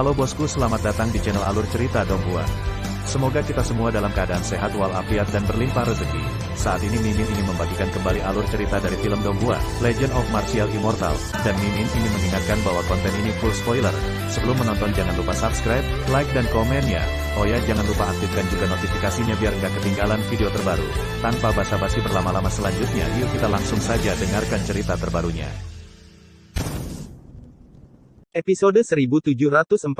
Halo bosku, selamat datang di channel Alur Cerita Donghua. Semoga kita semua dalam keadaan sehat walafiat dan berlimpah rezeki. Saat ini Mimin ingin membagikan kembali alur cerita dari film Donghua, Legend of Martial Immortal, dan Mimin ingin mengingatkan bahwa konten ini full spoiler. Sebelum menonton jangan lupa subscribe, like dan komen ya. Oh ya, jangan lupa aktifkan juga notifikasinya biar nggak ketinggalan video terbaru. Tanpa basa-basi berlama-lama selanjutnya, yuk kita langsung saja dengarkan cerita terbarunya. Episode 1746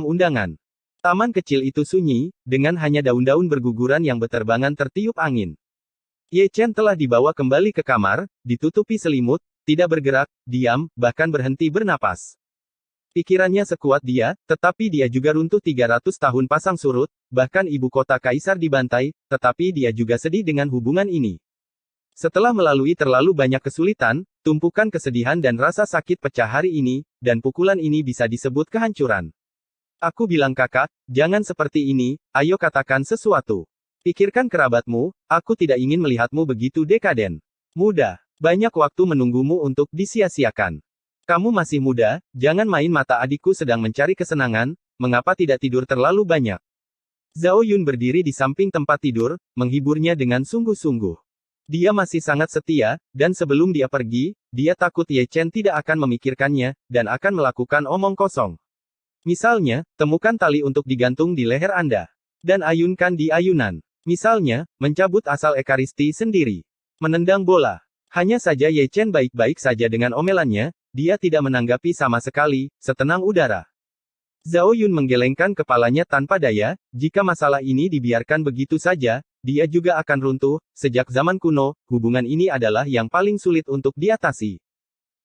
Undangan. Taman kecil itu sunyi, dengan hanya daun-daun berguguran yang beterbangan tertiup angin. Ye Chen telah dibawa kembali ke kamar, ditutupi selimut, tidak bergerak, diam, bahkan berhenti bernapas. Pikirannya sekuat dia, tetapi dia juga runtuh 300 tahun pasang surut, bahkan ibu kota kaisar dibantai, tetapi dia juga sedih dengan hubungan ini. Setelah melalui terlalu banyak kesulitan, tumpukan kesedihan dan rasa sakit pecah hari ini, dan pukulan ini bisa disebut kehancuran. Aku bilang kakak, jangan seperti ini, ayo katakan sesuatu. Pikirkan kerabatmu, aku tidak ingin melihatmu begitu dekaden. Muda, banyak waktu menunggumu untuk disia-siakan. Kamu masih muda, jangan main mata adikku sedang mencari kesenangan, mengapa tidak tidur terlalu banyak? Zhao Yun berdiri di samping tempat tidur, menghiburnya dengan sungguh-sungguh. Dia masih sangat setia, dan sebelum dia pergi, dia takut Ye Chen tidak akan memikirkannya, dan akan melakukan omong kosong. Misalnya, temukan tali untuk digantung di leher Anda. Dan ayunkan di ayunan. Misalnya, mencabut asal ekaristi sendiri. Menendang bola. Hanya saja Ye Chen baik-baik saja dengan omelannya, dia tidak menanggapi sama sekali, setenang udara. Zhao Yun menggelengkan kepalanya tanpa daya, jika masalah ini dibiarkan begitu saja, dia juga akan runtuh. Sejak zaman kuno, hubungan ini adalah yang paling sulit untuk diatasi.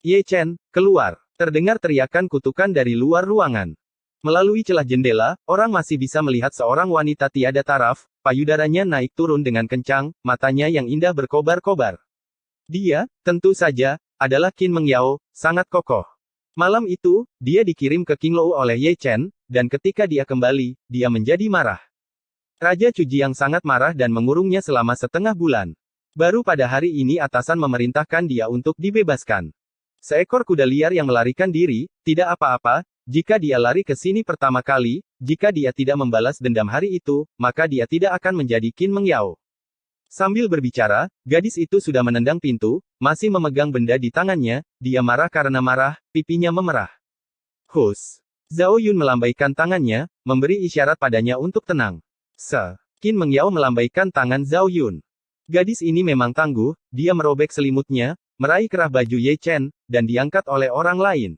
Ye Chen, keluar. Terdengar teriakan kutukan dari luar ruangan. Melalui celah jendela, orang masih bisa melihat seorang wanita tiada taraf, payudaranya naik turun dengan kencang, matanya yang indah berkobar-kobar. Dia, tentu saja, adalah Qin Mengyao, sangat kokoh. Malam itu, dia dikirim ke Qinglou oleh Ye Chen, dan ketika dia kembali, dia menjadi marah. Raja Cuji yang sangat marah dan mengurungnya selama setengah bulan. Baru pada hari ini atasan memerintahkan dia untuk dibebaskan. Seekor kuda liar yang melarikan diri, tidak apa-apa, jika dia lari ke sini pertama kali, jika dia tidak membalas dendam hari itu, maka dia tidak akan menjadi Qin Mengyao. Sambil berbicara, gadis itu sudah menendang pintu, masih memegang benda di tangannya, dia marah karena marah, pipinya memerah. Hus. Zhao Yun melambaikan tangannya, memberi isyarat padanya untuk tenang. Qin Mengyao melambaikan tangan Zhao Yun. Gadis ini memang tangguh, dia merobek selimutnya, meraih kerah baju Ye Chen, dan diangkat oleh orang lain.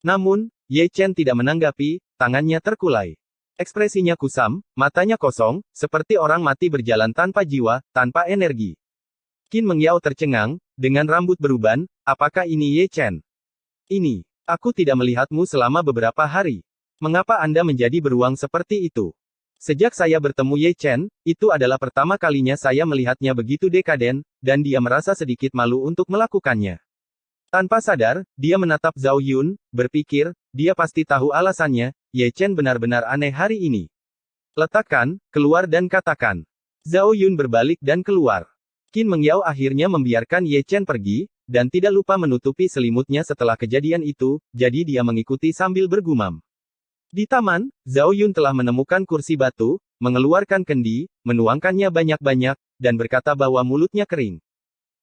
Namun, Ye Chen tidak menanggapi, tangannya terkulai. Ekspresinya kusam, matanya kosong, seperti orang mati berjalan tanpa jiwa, tanpa energi. Qin Mengyao tercengang, dengan rambut beruban, apakah ini Ye Chen? Ini, aku tidak melihatmu selama beberapa hari. Mengapa Anda menjadi beruang seperti itu? Sejak saya bertemu Ye Chen, itu adalah pertama kalinya saya melihatnya begitu dekaden, dan dia merasa sedikit malu untuk melakukannya. Tanpa sadar, dia menatap Zhao Yun, berpikir, dia pasti tahu alasannya, Ye Chen benar-benar aneh hari ini. Letakkan, keluar dan katakan. Zhao Yun berbalik dan keluar. Qin Mengyao akhirnya membiarkan Ye Chen pergi, dan tidak lupa menutupi selimutnya setelah kejadian itu, jadi dia mengikuti sambil bergumam. Di taman, Zhao Yun telah menemukan kursi batu, mengeluarkan kendi, menuangkannya banyak-banyak, dan berkata bahwa mulutnya kering.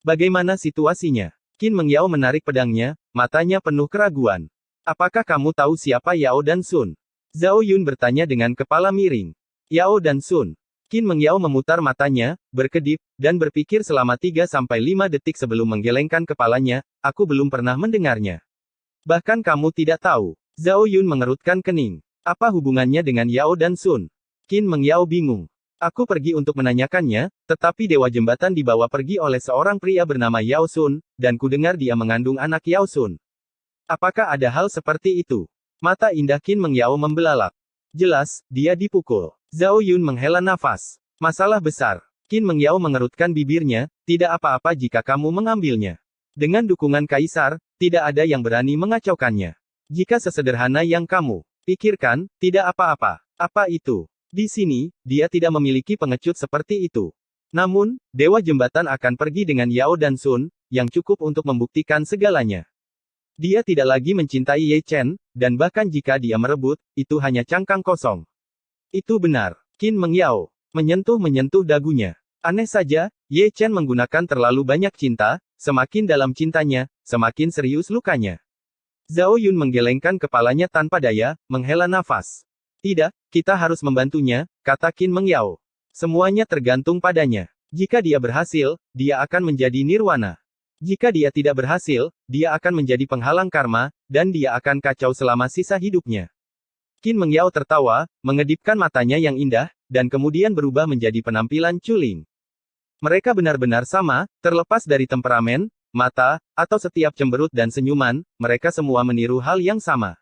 Bagaimana situasinya? Qin Mengyao menarik pedangnya, matanya penuh keraguan. Apakah kamu tahu siapa Yao dan Sun? Zhao Yun bertanya dengan kepala miring. Yao dan Sun. Qin Mengyao memutar matanya, berkedip, dan berpikir selama 3-5 detik sebelum menggelengkan kepalanya, aku belum pernah mendengarnya. Bahkan kamu tidak tahu. Zhao Yun mengerutkan kening. Apa hubungannya dengan Yao dan Sun? Qin Mengyao bingung. Aku pergi untuk menanyakannya, tetapi Dewa Jembatan dibawa pergi oleh seorang pria bernama Yao Sun, dan kudengar dia mengandung anak Yao Sun. Apakah ada hal seperti itu? Mata indah Qin Mengyao membelalak. Jelas, dia dipukul. Zhao Yun menghela nafas. Masalah besar. Qin Mengyao mengerutkan bibirnya, tidak apa-apa jika kamu mengambilnya. Dengan dukungan kaisar, tidak ada yang berani mengacaukannya. Jika sesederhana yang kamu pikirkan, tidak apa-apa. Apa itu? Di sini, dia tidak memiliki pengecut seperti itu. Namun, Dewa Jembatan akan pergi dengan Yao dan Sun, yang cukup untuk membuktikan segalanya. Dia tidak lagi mencintai Ye Chen, dan bahkan jika dia merebut, itu hanya cangkang kosong. Itu benar. Qin Mengyao menyentuh dagunya. Aneh saja, Ye Chen menggunakan terlalu banyak cinta, semakin dalam cintanya, semakin serius lukanya. Zhao Yun menggelengkan kepalanya tanpa daya, menghela nafas. Tidak, kita harus membantunya, kata Qin Mengyao. Semuanya tergantung padanya. Jika dia berhasil, dia akan menjadi nirwana. Jika dia tidak berhasil, dia akan menjadi penghalang karma, dan dia akan kacau selama sisa hidupnya. Qin Mengyao tertawa, mengedipkan matanya yang indah, dan kemudian berubah menjadi penampilan Chuling. Mereka benar-benar sama, terlepas dari temperamen, mata, atau setiap cemberut dan senyuman, mereka semua meniru hal yang sama.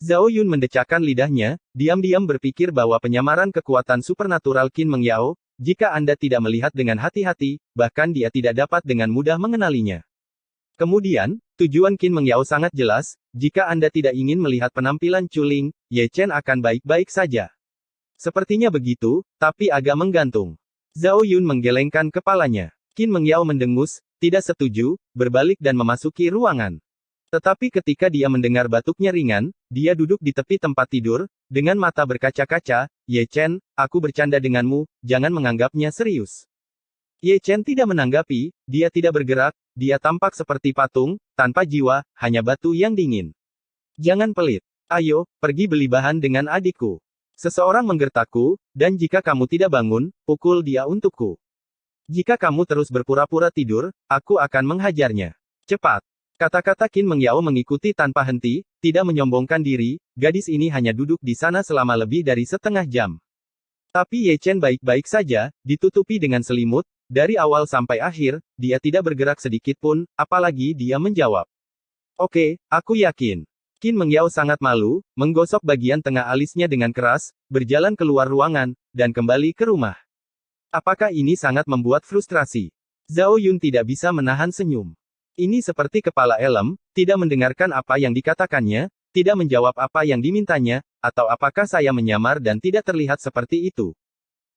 Zhao Yun mendecakkan lidahnya, diam-diam berpikir bahwa penyamaran kekuatan supernatural Qin Mengyao, jika Anda tidak melihat dengan hati-hati, bahkan dia tidak dapat dengan mudah mengenalinya. Kemudian, tujuan Qin Mengyao sangat jelas, jika Anda tidak ingin melihat penampilan Chuling, Ye Chen akan baik-baik saja. Sepertinya begitu, tapi agak menggantung. Zhao Yun menggelengkan kepalanya. Qin Mengyao mendengus, tidak setuju, berbalik dan memasuki ruangan. Tetapi ketika dia mendengar batuknya ringan, dia duduk di tepi tempat tidur, dengan mata berkaca-kaca. Ye Chen, aku bercanda denganmu, jangan menganggapnya serius. Ye Chen tidak menanggapi, dia tidak bergerak, dia tampak seperti patung, tanpa jiwa, hanya batu yang dingin. Jangan pelit. Ayo, pergi beli bahan dengan adikku. Seseorang menggertakku, dan jika kamu tidak bangun, pukul dia untukku. Jika kamu terus berpura-pura tidur, aku akan menghajarnya. Cepat. Kata-kata Qin Mengyao mengikuti tanpa henti, tidak menyombongkan diri, gadis ini hanya duduk di sana selama lebih dari setengah jam. Tapi Ye Chen baik-baik saja, ditutupi dengan selimut, dari awal sampai akhir, dia tidak bergerak sedikit pun, apalagi dia menjawab. Oke, aku yakin. Qin Mengyao sangat malu, menggosok bagian tengah alisnya dengan keras, berjalan keluar ruangan, dan kembali ke rumah. Apakah ini sangat membuat frustrasi? Zhao Yun tidak bisa menahan senyum. Ini seperti kepala elem, tidak mendengarkan apa yang dikatakannya, tidak menjawab apa yang dimintanya, atau apakah saya menyamar dan tidak terlihat seperti itu?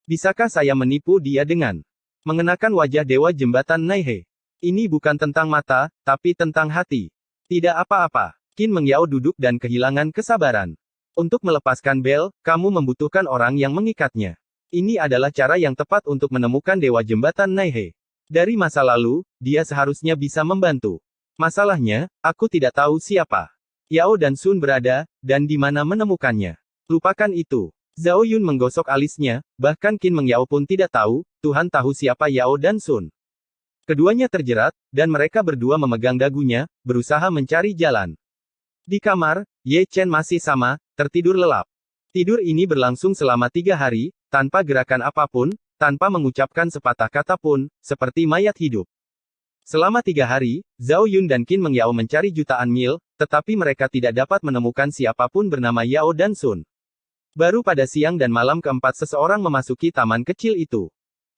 Bisakah saya menipu dia dengan mengenakan wajah dewa jembatan Naihe? Ini bukan tentang mata, tapi tentang hati. Tidak apa-apa. Qin Mengyao duduk dan kehilangan kesabaran. Untuk melepaskan bel, kamu membutuhkan orang yang mengikatnya. Ini adalah cara yang tepat untuk menemukan dewa jembatan Naihe. Dari masa lalu, dia seharusnya bisa membantu. Masalahnya, aku tidak tahu siapa Yao dan Sun berada, dan di mana menemukannya. Lupakan itu. Zhao Yun menggosok alisnya, bahkan Qin Mengyao pun tidak tahu, Tuhan tahu siapa Yao dan Sun. Keduanya terjerat, dan mereka berdua memegang dagunya, berusaha mencari jalan. Di kamar, Ye Chen masih sama, tertidur lelap. Tidur ini berlangsung selama 3 hari, tanpa gerakan apapun, tanpa mengucapkan sepatah kata pun, seperti mayat hidup. Selama 3 hari, Zhao Yun dan Qin Mengyao mencari jutaan mil, tetapi mereka tidak dapat menemukan siapapun bernama Yao dan Sun. Baru pada siang dan malam keempat seseorang memasuki taman kecil itu.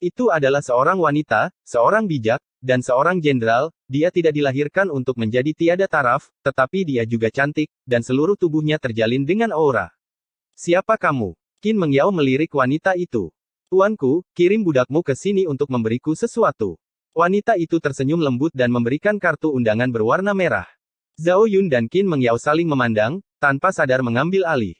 Itu adalah seorang wanita, seorang bijak, dan seorang jenderal. Dia tidak dilahirkan untuk menjadi tiada taraf, tetapi dia juga cantik, dan seluruh tubuhnya terjalin dengan aura. Siapa kamu? Qin Mengyao melirik wanita itu. Tuanku, kirim budakmu ke sini untuk memberiku sesuatu. Wanita itu tersenyum lembut dan memberikan kartu undangan berwarna merah. Zhao Yun dan Qin Mengyao saling memandang, tanpa sadar mengambil alih.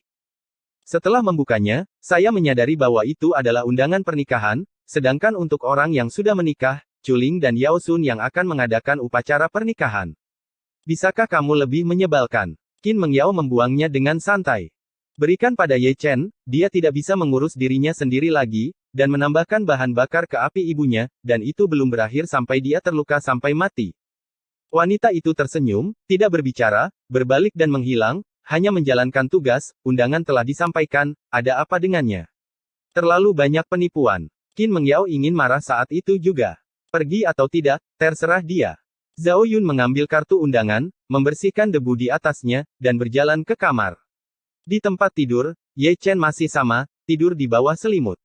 Setelah membukanya, saya menyadari bahwa itu adalah undangan pernikahan, sedangkan untuk orang yang sudah menikah, Chuling dan Yao Sun yang akan mengadakan upacara pernikahan. Bisakah kamu lebih menyebalkan? Qin Mengyao membuangnya dengan santai. Berikan pada Ye Chen, dia tidak bisa mengurus dirinya sendiri lagi, dan menambahkan bahan bakar ke api ibunya, dan itu belum berakhir sampai dia terluka sampai mati. Wanita itu tersenyum, tidak berbicara, berbalik dan menghilang, hanya menjalankan tugas. Undangan telah disampaikan, ada apa dengannya? Terlalu banyak penipuan. Qin Mengyao ingin marah saat itu juga. Pergi atau tidak, terserah dia. Zhao Yun mengambil kartu undangan, membersihkan debu di atasnya, dan berjalan ke kamar. Di tempat tidur, Ye Chen masih sama, tidur di bawah selimut.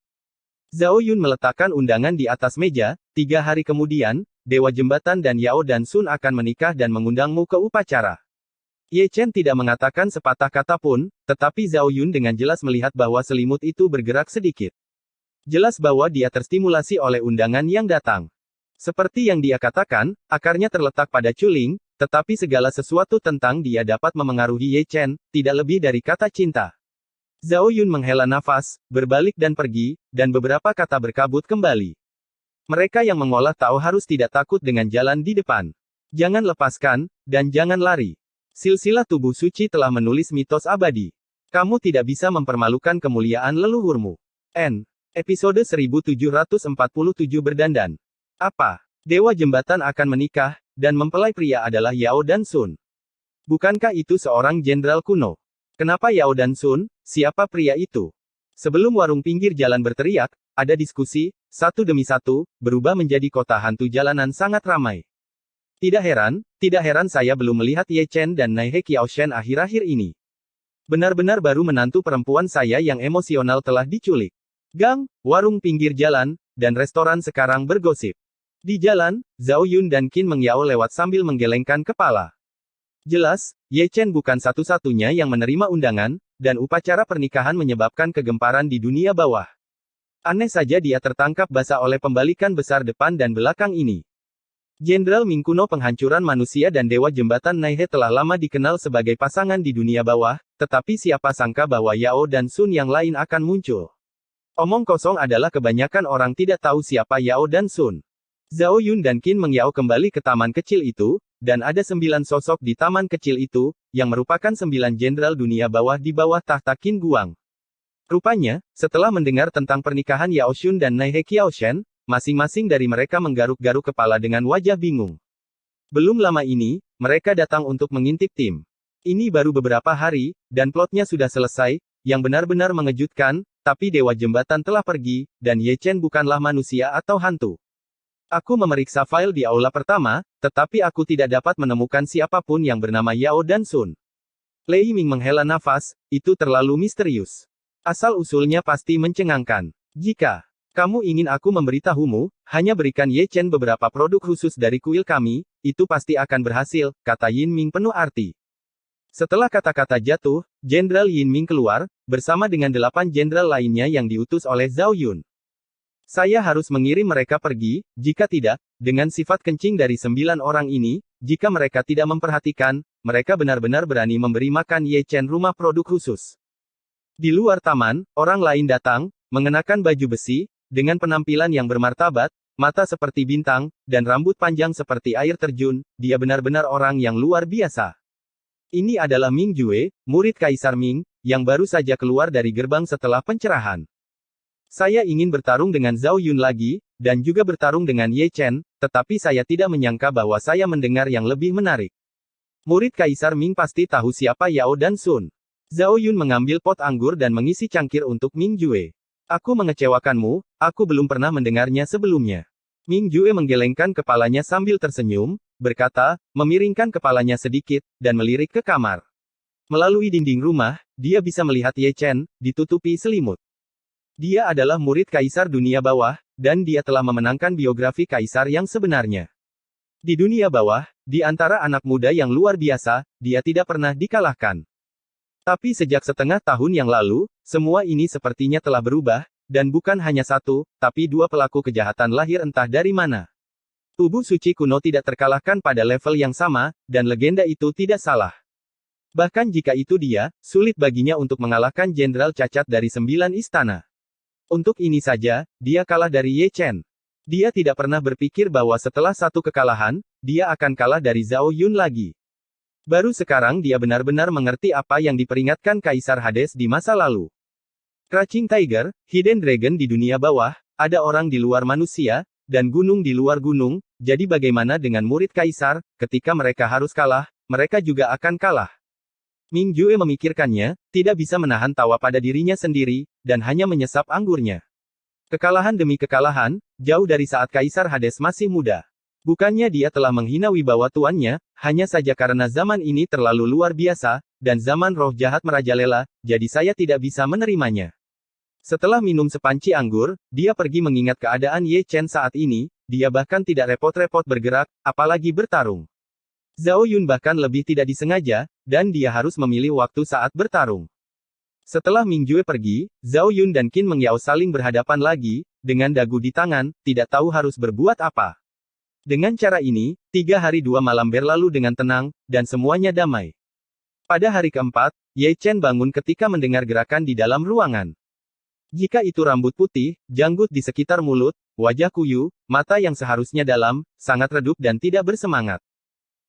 Zhao Yun meletakkan undangan di atas meja. 3 hari kemudian, Dewa Jembatan dan Yao dan Sun akan menikah dan mengundangmu ke upacara. Ye Chen tidak mengatakan sepatah kata pun, tetapi Zhao Yun dengan jelas melihat bahwa selimut itu bergerak sedikit. Jelas bahwa dia terstimulasi oleh undangan yang datang. Seperti yang dia katakan, akarnya terletak pada Chuling, tetapi segala sesuatu tentang dia dapat memengaruhi Ye Chen, tidak lebih dari kata cinta. Zhao Yun menghela nafas, berbalik dan pergi, dan beberapa kata berkabut kembali. Mereka yang mengolah Tao harus tidak takut dengan jalan di depan. Jangan lepaskan, dan jangan lari. Silsilah tubuh suci telah menulis mitos abadi. Kamu tidak bisa mempermalukan kemuliaan leluhurmu. Episode 1747 berdandan. Apa? Dewa jembatan akan menikah, dan mempelai pria adalah Yao dan Sun. Bukankah itu seorang jenderal kuno? Kenapa Yao dan Sun? Siapa pria itu? Sebelum warung pinggir jalan berteriak, ada diskusi, satu demi satu, berubah menjadi kota hantu jalanan sangat ramai. Tidak heran saya belum melihat Ye Chen dan Naihe Qiaoshen akhir-akhir ini. Benar-benar baru menantu perempuan saya yang emosional telah diculik. Gang, warung pinggir jalan, dan restoran sekarang bergosip. Di jalan, Zhao Yun dan Qin Mengyao lewat sambil menggelengkan kepala. Jelas, Ye Chen bukan satu-satunya yang menerima undangan, dan upacara pernikahan menyebabkan kegemparan di dunia bawah. Aneh saja dia tertangkap basah oleh pembalikan besar depan dan belakang ini. Jenderal Ming kuno penghancuran manusia dan Dewa Jembatan Naihe telah lama dikenal sebagai pasangan di dunia bawah, tetapi siapa sangka bahwa Yao dan Sun yang lain akan muncul. Omong kosong adalah kebanyakan orang tidak tahu siapa Yao dan Sun. Zhao Yun dan Qin Mengyao kembali ke taman kecil itu, dan ada 9 sosok di taman kecil itu, yang merupakan 9 jenderal dunia bawah di bawah tahta Qin Guang. Rupanya, setelah mendengar tentang pernikahan Yao Shun dan Naihe Qiaoshen, masing-masing dari mereka menggaruk-garuk kepala dengan wajah bingung. Belum lama ini, mereka datang untuk mengintip tim. Ini baru beberapa hari, dan plotnya sudah selesai, yang benar-benar mengejutkan, tapi Dewa Jembatan telah pergi, dan Ye Chen bukanlah manusia atau hantu. Aku memeriksa file di aula pertama, tetapi aku tidak dapat menemukan siapapun yang bernama Yao dan Sun. Lei Ming menghela nafas, itu terlalu misterius. Asal-usulnya pasti mencengangkan. Jika kamu ingin aku memberitahumu, hanya berikan Ye Chen beberapa produk khusus dari kuil kami, itu pasti akan berhasil, kata Yin Ming penuh arti. Setelah kata-kata jatuh, Jenderal Yin Ming keluar, bersama dengan 8 jenderal lainnya yang diutus oleh Zhao Yun. Saya harus mengirim mereka pergi, jika tidak, dengan sifat kencing dari 9 orang ini, jika mereka tidak memperhatikan, mereka benar-benar berani memberi makan Ye Chen rumah produk khusus. Di luar taman, orang lain datang, mengenakan baju besi, dengan penampilan yang bermartabat, mata seperti bintang, dan rambut panjang seperti air terjun, dia benar-benar orang yang luar biasa. Ini adalah Ming Jue, murid Kaisar Ming, yang baru saja keluar dari gerbang setelah pencerahan. Saya ingin bertarung dengan Zhao Yun lagi, dan juga bertarung dengan Ye Chen, tetapi saya tidak menyangka bahwa saya mendengar yang lebih menarik. Murid Kaisar Ming pasti tahu siapa Yao dan Sun. Zhao Yun mengambil pot anggur dan mengisi cangkir untuk Ming Jue. Aku mengecewakanmu, aku belum pernah mendengarnya sebelumnya. Ming Jue menggelengkan kepalanya sambil tersenyum, berkata, memiringkan kepalanya sedikit, dan melirik ke kamar. Melalui dinding rumah, dia bisa melihat Ye Chen, ditutupi selimut. Dia adalah murid Kaisar dunia bawah, dan dia telah memenangkan biografi Kaisar yang sebenarnya. Di dunia bawah, di antara anak muda yang luar biasa, dia tidak pernah dikalahkan. Tapi sejak setengah tahun yang lalu, semua ini sepertinya telah berubah, dan bukan hanya satu, tapi 2 pelaku kejahatan lahir entah dari mana. Tubuh suci kuno tidak terkalahkan pada level yang sama, dan legenda itu tidak salah. Bahkan jika itu dia, sulit baginya untuk mengalahkan jenderal cacat dari 9 istana. Untuk ini saja, dia kalah dari Ye Chen. Dia tidak pernah berpikir bahwa setelah satu kekalahan, dia akan kalah dari Zhao Yun lagi. Baru sekarang dia benar-benar mengerti apa yang diperingatkan Kaisar Hades di masa lalu. Crouching Tiger, Hidden Dragon di dunia bawah, ada orang di luar manusia, dan gunung di luar gunung, jadi bagaimana dengan murid Kaisar, ketika mereka harus kalah, mereka juga akan kalah. Ming Jue memikirkannya, tidak bisa menahan tawa pada dirinya sendiri, dan hanya menyesap anggurnya. Kekalahan demi kekalahan, jauh dari saat Kaisar Hades masih muda. Bukannya dia telah menghina wibawa tuannya, hanya saja karena zaman ini terlalu luar biasa, dan zaman roh jahat merajalela, jadi saya tidak bisa menerimanya. Setelah minum sepanci anggur, dia pergi mengingat keadaan Ye Chen saat ini, dia bahkan tidak repot-repot bergerak, apalagi bertarung. Zhao Yun bahkan lebih tidak disengaja, dan dia harus memilih waktu saat bertarung. Setelah Ming Jue pergi, Zhao Yun dan Qin Mengyao saling berhadapan lagi, dengan dagu di tangan, tidak tahu harus berbuat apa. Dengan cara ini, 3 hari 2 malam berlalu dengan tenang, dan semuanya damai. Pada hari keempat, Ye Chen bangun ketika mendengar gerakan di dalam ruangan. Jika itu rambut putih, janggut di sekitar mulut, wajah kuyu, mata yang seharusnya dalam, sangat redup dan tidak bersemangat.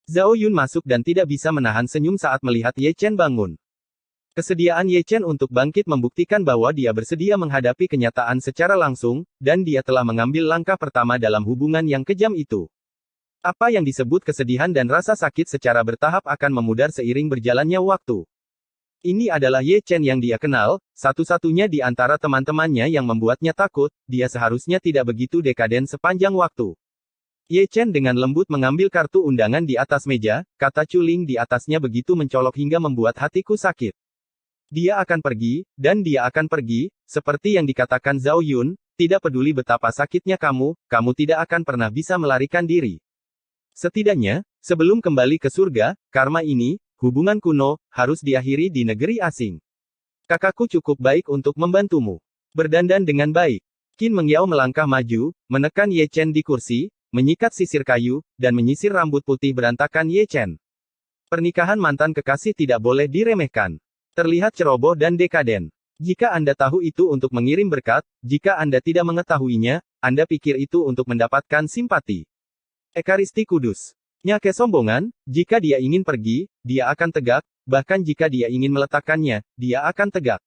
Zhao Yun masuk dan tidak bisa menahan senyum saat melihat Ye Chen bangun. Kesediaan Ye Chen untuk bangkit membuktikan bahwa dia bersedia menghadapi kenyataan secara langsung, dan dia telah mengambil langkah pertama dalam hubungan yang kejam itu. Apa yang disebut kesedihan dan rasa sakit secara bertahap akan memudar seiring berjalannya waktu. Ini adalah Ye Chen yang dia kenal, satu-satunya di antara teman-temannya yang membuatnya takut, dia seharusnya tidak begitu dekaden sepanjang waktu. Ye Chen dengan lembut mengambil kartu undangan di atas meja, kata Chuling di atasnya begitu mencolok hingga membuat hatiku sakit. Dia akan pergi, dan dia akan pergi, seperti yang dikatakan Zhao Yun, tidak peduli betapa sakitnya kamu tidak akan pernah bisa melarikan diri. Setidaknya, sebelum kembali ke surga, karma ini, hubungan kuno, harus diakhiri di negeri asing. Kakakku cukup baik untuk membantumu. Berdandan dengan baik. Qin Mengyao melangkah maju, menekan Ye Chen di kursi, menyikat sisir kayu, dan menyisir rambut putih berantakan Ye Chen. Pernikahan mantan kekasih tidak boleh diremehkan. Terlihat ceroboh dan dekaden. Jika Anda tahu itu untuk mengirim berkat, jika Anda tidak mengetahuinya, Anda pikir itu untuk mendapatkan simpati. Ekaristi Kudus. Nya kesombongan, jika dia ingin pergi, dia akan tegak, bahkan jika dia ingin meletakkannya, dia akan tegak.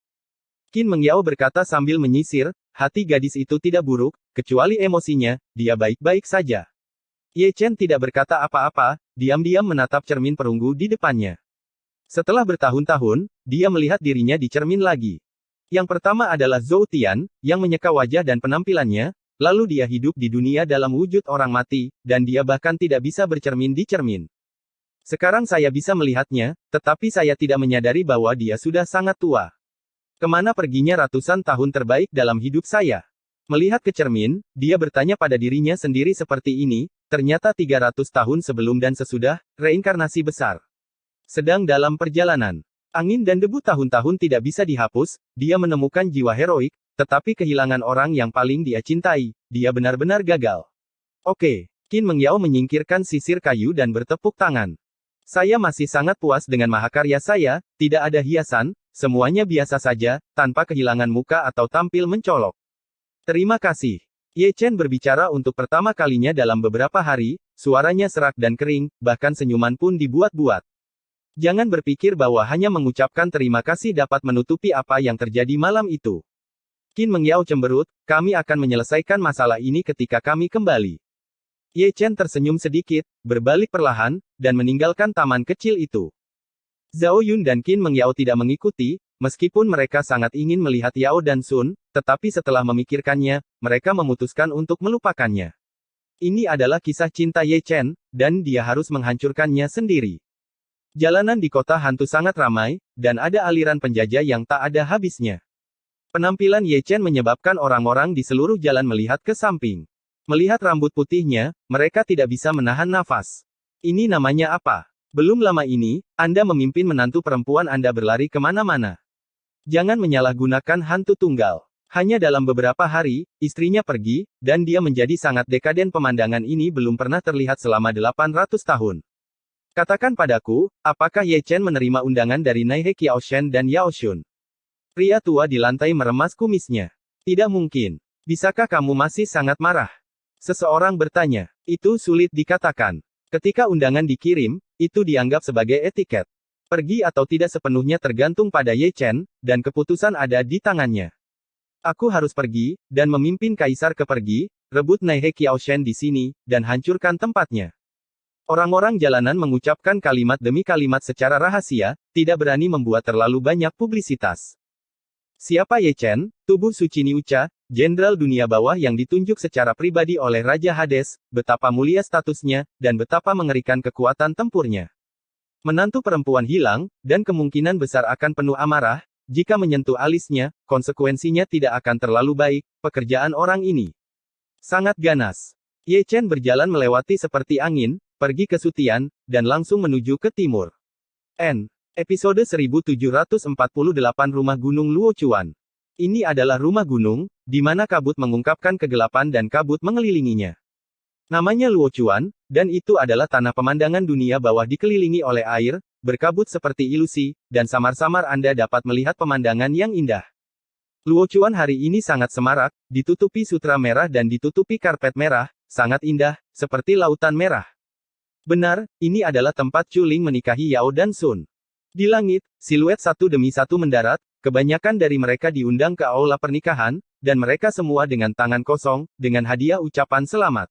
Qin Mengyao berkata sambil menyisir, hati gadis itu tidak buruk, kecuali emosinya, dia baik-baik saja. Ye Chen tidak berkata apa-apa, diam-diam menatap cermin perunggu di depannya. Setelah bertahun-tahun, dia melihat dirinya di cermin lagi. Yang pertama adalah Zhou Tian, yang menyeka wajah dan penampilannya, lalu dia hidup di dunia dalam wujud orang mati, dan dia bahkan tidak bisa bercermin di cermin. Sekarang saya bisa melihatnya, tetapi saya tidak menyadari bahwa dia sudah sangat tua. Kemana perginya ratusan tahun terbaik dalam hidup saya? Melihat ke cermin, dia bertanya pada dirinya sendiri seperti ini, ternyata 300 tahun sebelum dan sesudah, reinkarnasi besar. Sedang dalam perjalanan. Angin dan debu tahun-tahun tidak bisa dihapus, dia menemukan jiwa heroik, tetapi kehilangan orang yang paling dia cintai, dia benar-benar gagal. Oke, Qin Mengyao menyingkirkan sisir kayu dan bertepuk tangan. Saya masih sangat puas dengan mahakarya saya, tidak ada hiasan, semuanya biasa saja, tanpa kehilangan muka atau tampil mencolok. Terima kasih. Ye Chen berbicara untuk pertama kalinya dalam beberapa hari, suaranya serak dan kering, bahkan senyuman pun dibuat-buat. Jangan berpikir bahwa hanya mengucapkan terima kasih dapat menutupi apa yang terjadi malam itu. Qin Mengyao cemberut, kami akan menyelesaikan masalah ini ketika kami kembali. Ye Chen tersenyum sedikit, berbalik perlahan, dan meninggalkan taman kecil itu. Zhao Yun dan Qin Mengyao tidak mengikuti, meskipun mereka sangat ingin melihat Yao dan Sun, tetapi setelah memikirkannya, mereka memutuskan untuk melupakannya. Ini adalah kisah cinta Ye Chen, dan dia harus menghancurkannya sendiri. Jalanan di kota hantu sangat ramai, dan ada aliran penjajah yang tak ada habisnya. Penampilan Ye Chen menyebabkan orang-orang di seluruh jalan melihat ke samping. Melihat rambut putihnya, mereka tidak bisa menahan nafas. Ini namanya apa? Belum lama ini, Anda memimpin menantu perempuan Anda berlari kemana-mana. Jangan menyalahgunakan hantu tunggal. Hanya dalam beberapa hari, istrinya pergi, dan dia menjadi sangat dekaden. Pemandangan ini belum pernah terlihat selama 800 tahun. Katakan padaku, apakah Ye Chen menerima undangan dari Naihe Qiaoshen dan Yao Shun? Pria tua di lantai meremas kumisnya. Tidak mungkin. Bisakah kamu masih sangat marah? Seseorang bertanya. Itu sulit dikatakan. Ketika undangan dikirim, itu dianggap sebagai etiket. Pergi atau tidak sepenuhnya tergantung pada Ye Chen, dan keputusan ada di tangannya. Aku harus pergi, dan memimpin kaisar ke pergi, rebut Naihe Qiaoshen di sini, dan hancurkan tempatnya. Orang-orang jalanan mengucapkan kalimat demi kalimat secara rahasia, tidak berani membuat terlalu banyak publisitas. Siapa Ye Chen, tubuh suci Niucha, jenderal dunia bawah yang ditunjuk secara pribadi oleh Raja Hades, betapa mulia statusnya, dan betapa mengerikan kekuatan tempurnya. Menantu perempuan hilang, dan kemungkinan besar akan penuh amarah, jika menyentuh alisnya, konsekuensinya tidak akan terlalu baik, pekerjaan orang ini. Sangat ganas. Ye Chen berjalan melewati seperti angin, pergi ke Sutian, dan langsung menuju ke timur. Episode 1748 Rumah Gunung Luochuan. Ini adalah rumah gunung, di mana kabut mengungkapkan kegelapan dan kabut mengelilinginya. Namanya Luochuan, dan itu adalah tanah pemandangan dunia bawah dikelilingi oleh air, berkabut seperti ilusi, dan samar-samar Anda dapat melihat pemandangan yang indah. Luochuan hari ini sangat semarak, ditutupi sutra merah dan ditutupi karpet merah, sangat indah, seperti lautan merah. Benar, ini adalah tempat Chuling menikahi Yao dan Sun. Di langit, siluet satu demi satu mendarat, kebanyakan dari mereka diundang ke aula pernikahan, dan mereka semua dengan tangan kosong, dengan hadiah ucapan selamat.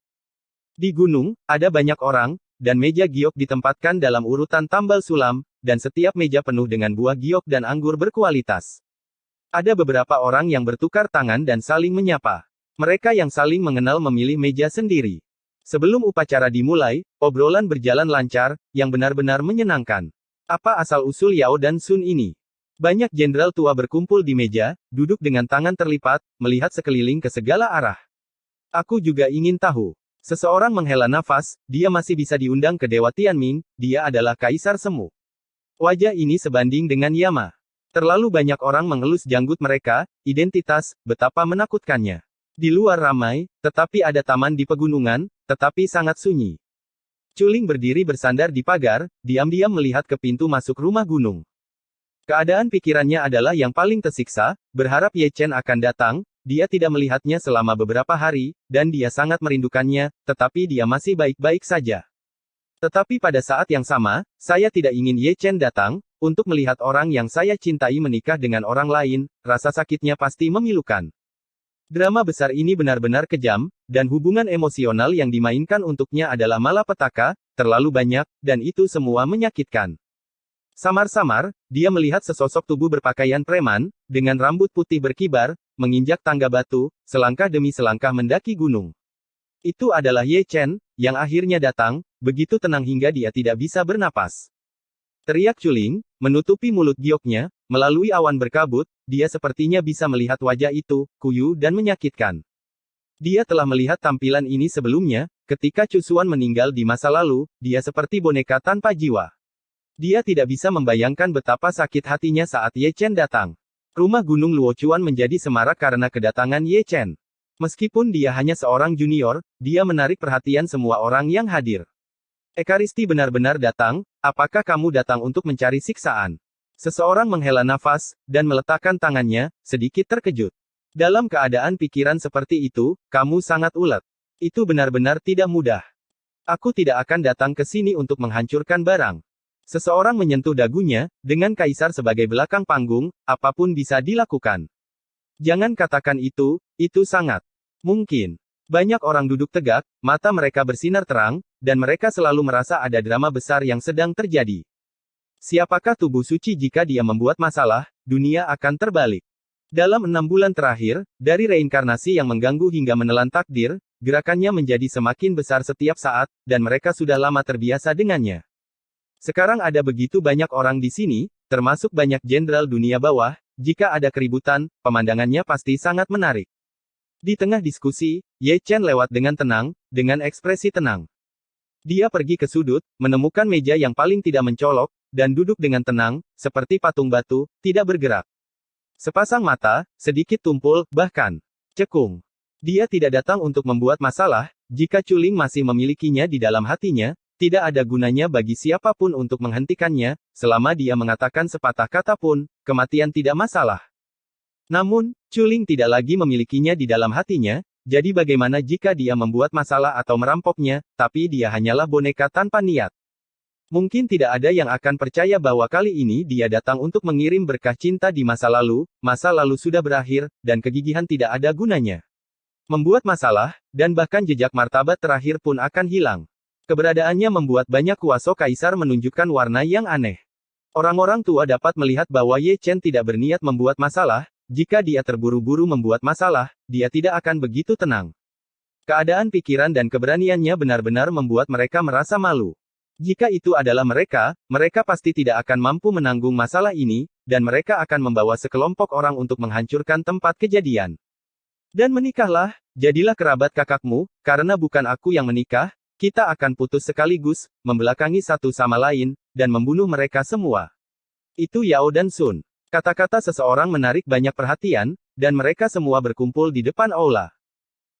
Di gunung, ada banyak orang, dan meja giok ditempatkan dalam urutan tambal sulam, dan setiap meja penuh dengan buah giok dan anggur berkualitas. Ada beberapa orang yang bertukar tangan dan saling menyapa. Mereka yang saling mengenal memilih meja sendiri. Sebelum upacara dimulai, obrolan berjalan lancar, yang benar-benar menyenangkan. Apa asal-usul Yao dan Sun ini? Banyak jenderal tua berkumpul di meja, duduk dengan tangan terlipat, melihat sekeliling ke segala arah. Aku juga ingin tahu. Seseorang menghela nafas, dia masih bisa diundang ke Dewa Tianming, dia adalah Kaisar Semu. Wajah ini sebanding dengan Yama. Terlalu banyak orang mengelus janggut mereka, identitas, betapa menakutkannya. Di luar ramai, tetapi ada taman di pegunungan, tetapi sangat sunyi. Chuling berdiri bersandar di pagar, diam-diam melihat ke pintu masuk rumah gunung. Keadaan pikirannya adalah yang paling tersiksa, berharap Ye Chen akan datang. Dia tidak melihatnya selama beberapa hari, dan dia sangat merindukannya, tetapi dia masih baik-baik saja. Tetapi pada saat yang sama, saya tidak ingin Ye Chen datang, untuk melihat orang yang saya cintai menikah dengan orang lain, rasa sakitnya pasti memilukan. Drama besar ini benar-benar kejam, dan hubungan emosional yang dimainkan untuknya adalah malapetaka, terlalu banyak, dan itu semua menyakitkan. Samar-samar, dia melihat sesosok tubuh berpakaian preman, dengan rambut putih berkibar, menginjak tangga batu, selangkah demi selangkah mendaki gunung. Itu adalah Ye Chen, yang akhirnya datang, begitu tenang hingga dia tidak bisa bernapas. Teriak Chuling, menutupi mulut gioknya, melalui awan berkabut, dia sepertinya bisa melihat wajah itu, kuyu dan menyakitkan. Dia telah melihat tampilan ini sebelumnya, ketika Chu Xuan meninggal di masa lalu, dia seperti boneka tanpa jiwa. Dia tidak bisa membayangkan betapa sakit hatinya saat Ye Chen datang. Rumah Gunung Luochuan menjadi semarak karena kedatangan Ye Chen. Meskipun dia hanya seorang junior, dia menarik perhatian semua orang yang hadir. Ekaristi benar-benar datang, apakah kamu datang untuk mencari siksaan? Seseorang menghela nafas, dan meletakkan tangannya, sedikit terkejut. Dalam keadaan pikiran seperti itu, kamu sangat ulet. Itu benar-benar tidak mudah. Aku tidak akan datang ke sini untuk menghancurkan barang. Seseorang menyentuh dagunya, dengan kaisar sebagai belakang panggung, apapun bisa dilakukan. Jangan katakan itu sangat mungkin. Banyak orang duduk tegak, mata mereka bersinar terang, dan mereka selalu merasa ada drama besar yang sedang terjadi. Siapakah tubuh suci jika dia membuat masalah, dunia akan terbalik. Dalam 6 bulan terakhir, dari reinkarnasi yang mengganggu hingga menelan takdir, gerakannya menjadi semakin besar setiap saat, dan mereka sudah lama terbiasa dengannya. Sekarang ada begitu banyak orang di sini, termasuk banyak jenderal dunia bawah, jika ada keributan, pemandangannya pasti sangat menarik. Di tengah diskusi, Ye Chen lewat dengan tenang, dengan ekspresi tenang. Dia pergi ke sudut, menemukan meja yang paling tidak mencolok, dan duduk dengan tenang, seperti patung batu, tidak bergerak. Sepasang mata, sedikit tumpul, bahkan cekung. Dia tidak datang untuk membuat masalah, jika Chuling masih memilikinya di dalam hatinya, tidak ada gunanya bagi siapapun untuk menghentikannya, selama dia mengatakan sepatah kata pun, kematian tidak masalah. Namun, Chuling tidak lagi memilikinya di dalam hatinya, jadi bagaimana jika dia membuat masalah atau merampoknya, tapi dia hanyalah boneka tanpa niat. Mungkin tidak ada yang akan percaya bahwa kali ini dia datang untuk mengirim berkah cinta di masa lalu sudah berakhir, dan kegigihan tidak ada gunanya. Membuat masalah, dan bahkan jejak martabat terakhir pun akan hilang. Keberadaannya membuat banyak kuasa kaisar menunjukkan warna yang aneh. Orang-orang tua dapat melihat bahwa Ye Chen tidak berniat membuat masalah, jika dia terburu-buru membuat masalah, dia tidak akan begitu tenang. Keadaan pikiran dan keberaniannya benar-benar membuat mereka merasa malu. Jika itu adalah mereka, mereka pasti tidak akan mampu menanggung masalah ini, dan mereka akan membawa sekelompok orang untuk menghancurkan tempat kejadian. Dan menikahlah, jadilah kerabat kakakmu, karena bukan aku yang menikah, kita akan putus sekaligus, membelakangi satu sama lain, dan membunuh mereka semua. Itu Yao dan Sun. Kata-kata seseorang menarik banyak perhatian, dan mereka semua berkumpul di depan aula.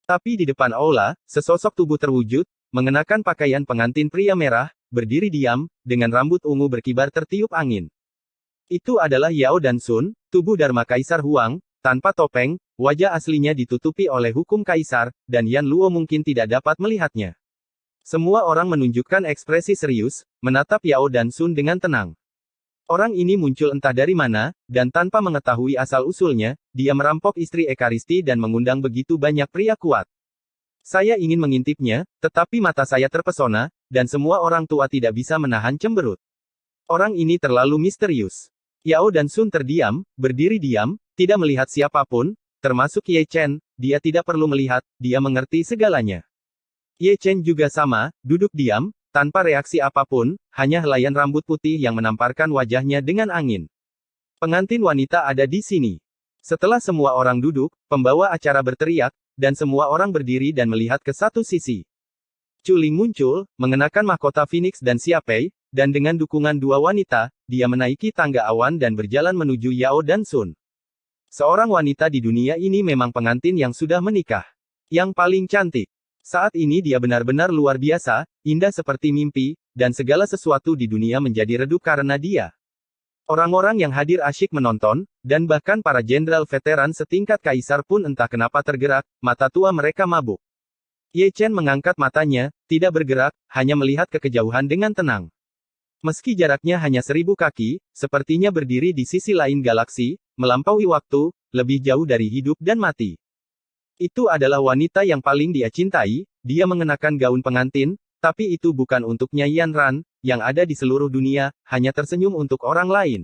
Tapi di depan aula, sesosok tubuh terwujud, mengenakan pakaian pengantin pria merah, berdiri diam, dengan rambut ungu berkibar tertiup angin. Itu adalah Yao Dansun, tubuh Dharma Kaisar Huang, tanpa topeng, wajah aslinya ditutupi oleh hukum kaisar, dan Yan Luo mungkin tidak dapat melihatnya. Semua orang menunjukkan ekspresi serius, menatap Yao Dansun dengan tenang. Orang ini muncul entah dari mana, dan tanpa mengetahui asal-usulnya, dia merampok istri Ekaristi dan mengundang begitu banyak pria kuat. Saya ingin mengintipnya, tetapi mata saya terpesona, dan semua orang tua tidak bisa menahan cemberut. Orang ini terlalu misterius. Yao Dansun terdiam, berdiri diam, tidak melihat siapapun, termasuk Ye Chen, dia tidak perlu melihat, dia mengerti segalanya. Ye Chen juga sama, duduk diam, tanpa reaksi apapun, hanya helaian rambut putih yang menamparkan wajahnya dengan angin. Pengantin wanita ada di sini. Setelah semua orang duduk, pembawa acara berteriak, dan semua orang berdiri dan melihat ke satu sisi. Chu Ling muncul, mengenakan mahkota Phoenix dan Xiaopei, dan dengan dukungan dua wanita, dia menaiki tangga awan dan berjalan menuju Yao Dansun. Seorang wanita di dunia ini memang pengantin yang sudah menikah. Yang paling cantik. Saat ini dia benar-benar luar biasa, indah seperti mimpi, dan segala sesuatu di dunia menjadi redup karena dia. Orang-orang yang hadir asyik menonton, dan bahkan para jenderal veteran setingkat kaisar pun entah kenapa tergerak, mata tua mereka mabuk. Ye Chen mengangkat matanya, tidak bergerak, hanya melihat ke kejauhan dengan tenang. Meski jaraknya hanya 1000 kaki, sepertinya berdiri di sisi lain galaksi, melampaui waktu, lebih jauh dari hidup dan mati. Itu adalah wanita yang paling dia cintai, dia mengenakan gaun pengantin, tapi itu bukan untuknya Yan Ran, yang ada di seluruh dunia, hanya tersenyum untuk orang lain.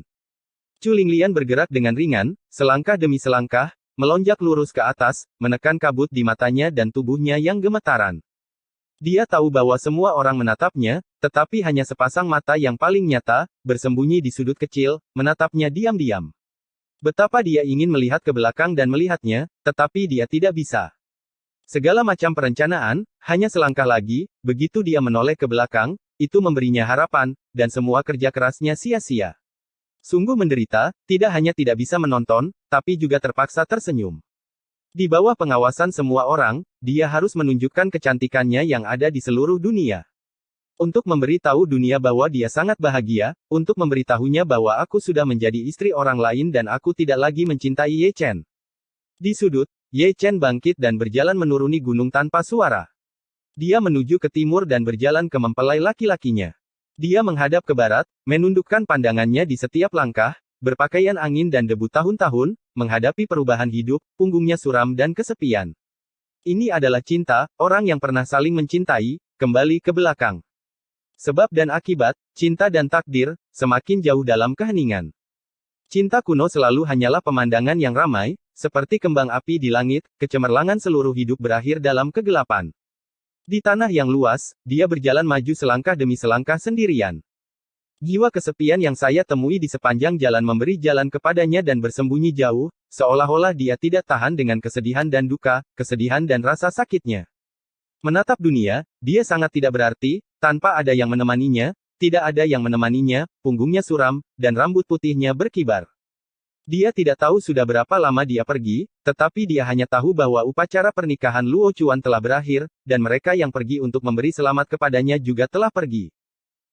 Chu Linglian bergerak dengan ringan, selangkah demi selangkah, melonjak lurus ke atas, menekan kabut di matanya dan tubuhnya yang gemetaran. Dia tahu bahwa semua orang menatapnya, tetapi hanya sepasang mata yang paling nyata, bersembunyi di sudut kecil, menatapnya diam-diam. Betapa dia ingin melihat ke belakang dan melihatnya, tetapi dia tidak bisa. Segala macam perencanaan, hanya selangkah lagi, begitu dia menoleh ke belakang, itu memberinya harapan, dan semua kerja kerasnya sia-sia. Sungguh menderita, tidak hanya tidak bisa menonton, tapi juga terpaksa tersenyum. Di bawah pengawasan semua orang, dia harus menunjukkan kecantikannya yang ada di seluruh dunia. Untuk memberitahu dunia bahwa dia sangat bahagia, untuk memberitahunya bahwa aku sudah menjadi istri orang lain dan aku tidak lagi mencintai Ye Chen. Di sudut, Ye Chen bangkit dan berjalan menuruni gunung tanpa suara. Dia menuju ke timur dan berjalan ke mempelai laki-lakinya. Dia menghadap ke barat, menundukkan pandangannya di setiap langkah, berpakaian angin dan debu tahun-tahun, menghadapi perubahan hidup, punggungnya suram dan kesepian. Ini adalah cinta, orang yang pernah saling mencintai, kembali ke belakang. Sebab dan akibat, cinta dan takdir, semakin jauh dalam keheningan. Cinta kuno selalu hanyalah pemandangan yang ramai, seperti kembang api di langit, kecemerlangan seluruh hidup berakhir dalam kegelapan. Di tanah yang luas, dia berjalan maju selangkah demi selangkah sendirian. Jiwa kesepian yang saya temui di sepanjang jalan memberi jalan kepadanya dan bersembunyi jauh, seolah-olah dia tidak tahan dengan kesedihan dan duka, kesedihan dan rasa sakitnya. Menatap dunia, dia sangat tidak berarti, tanpa ada yang menemaninya, tidak ada yang menemaninya, punggungnya suram, dan rambut putihnya berkibar. Dia tidak tahu sudah berapa lama dia pergi, tetapi dia hanya tahu bahwa upacara pernikahan Luo Chuan telah berakhir, dan mereka yang pergi untuk memberi selamat kepadanya juga telah pergi.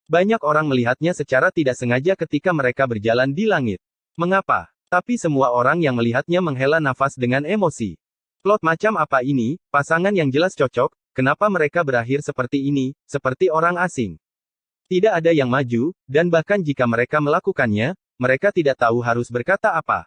Banyak orang melihatnya secara tidak sengaja ketika mereka berjalan di langit. Mengapa? Tapi semua orang yang melihatnya menghela nafas dengan emosi. Plot macam apa ini, pasangan yang jelas cocok, kenapa mereka berakhir seperti ini, seperti orang asing? Tidak ada yang maju, dan bahkan jika mereka melakukannya, mereka tidak tahu harus berkata apa.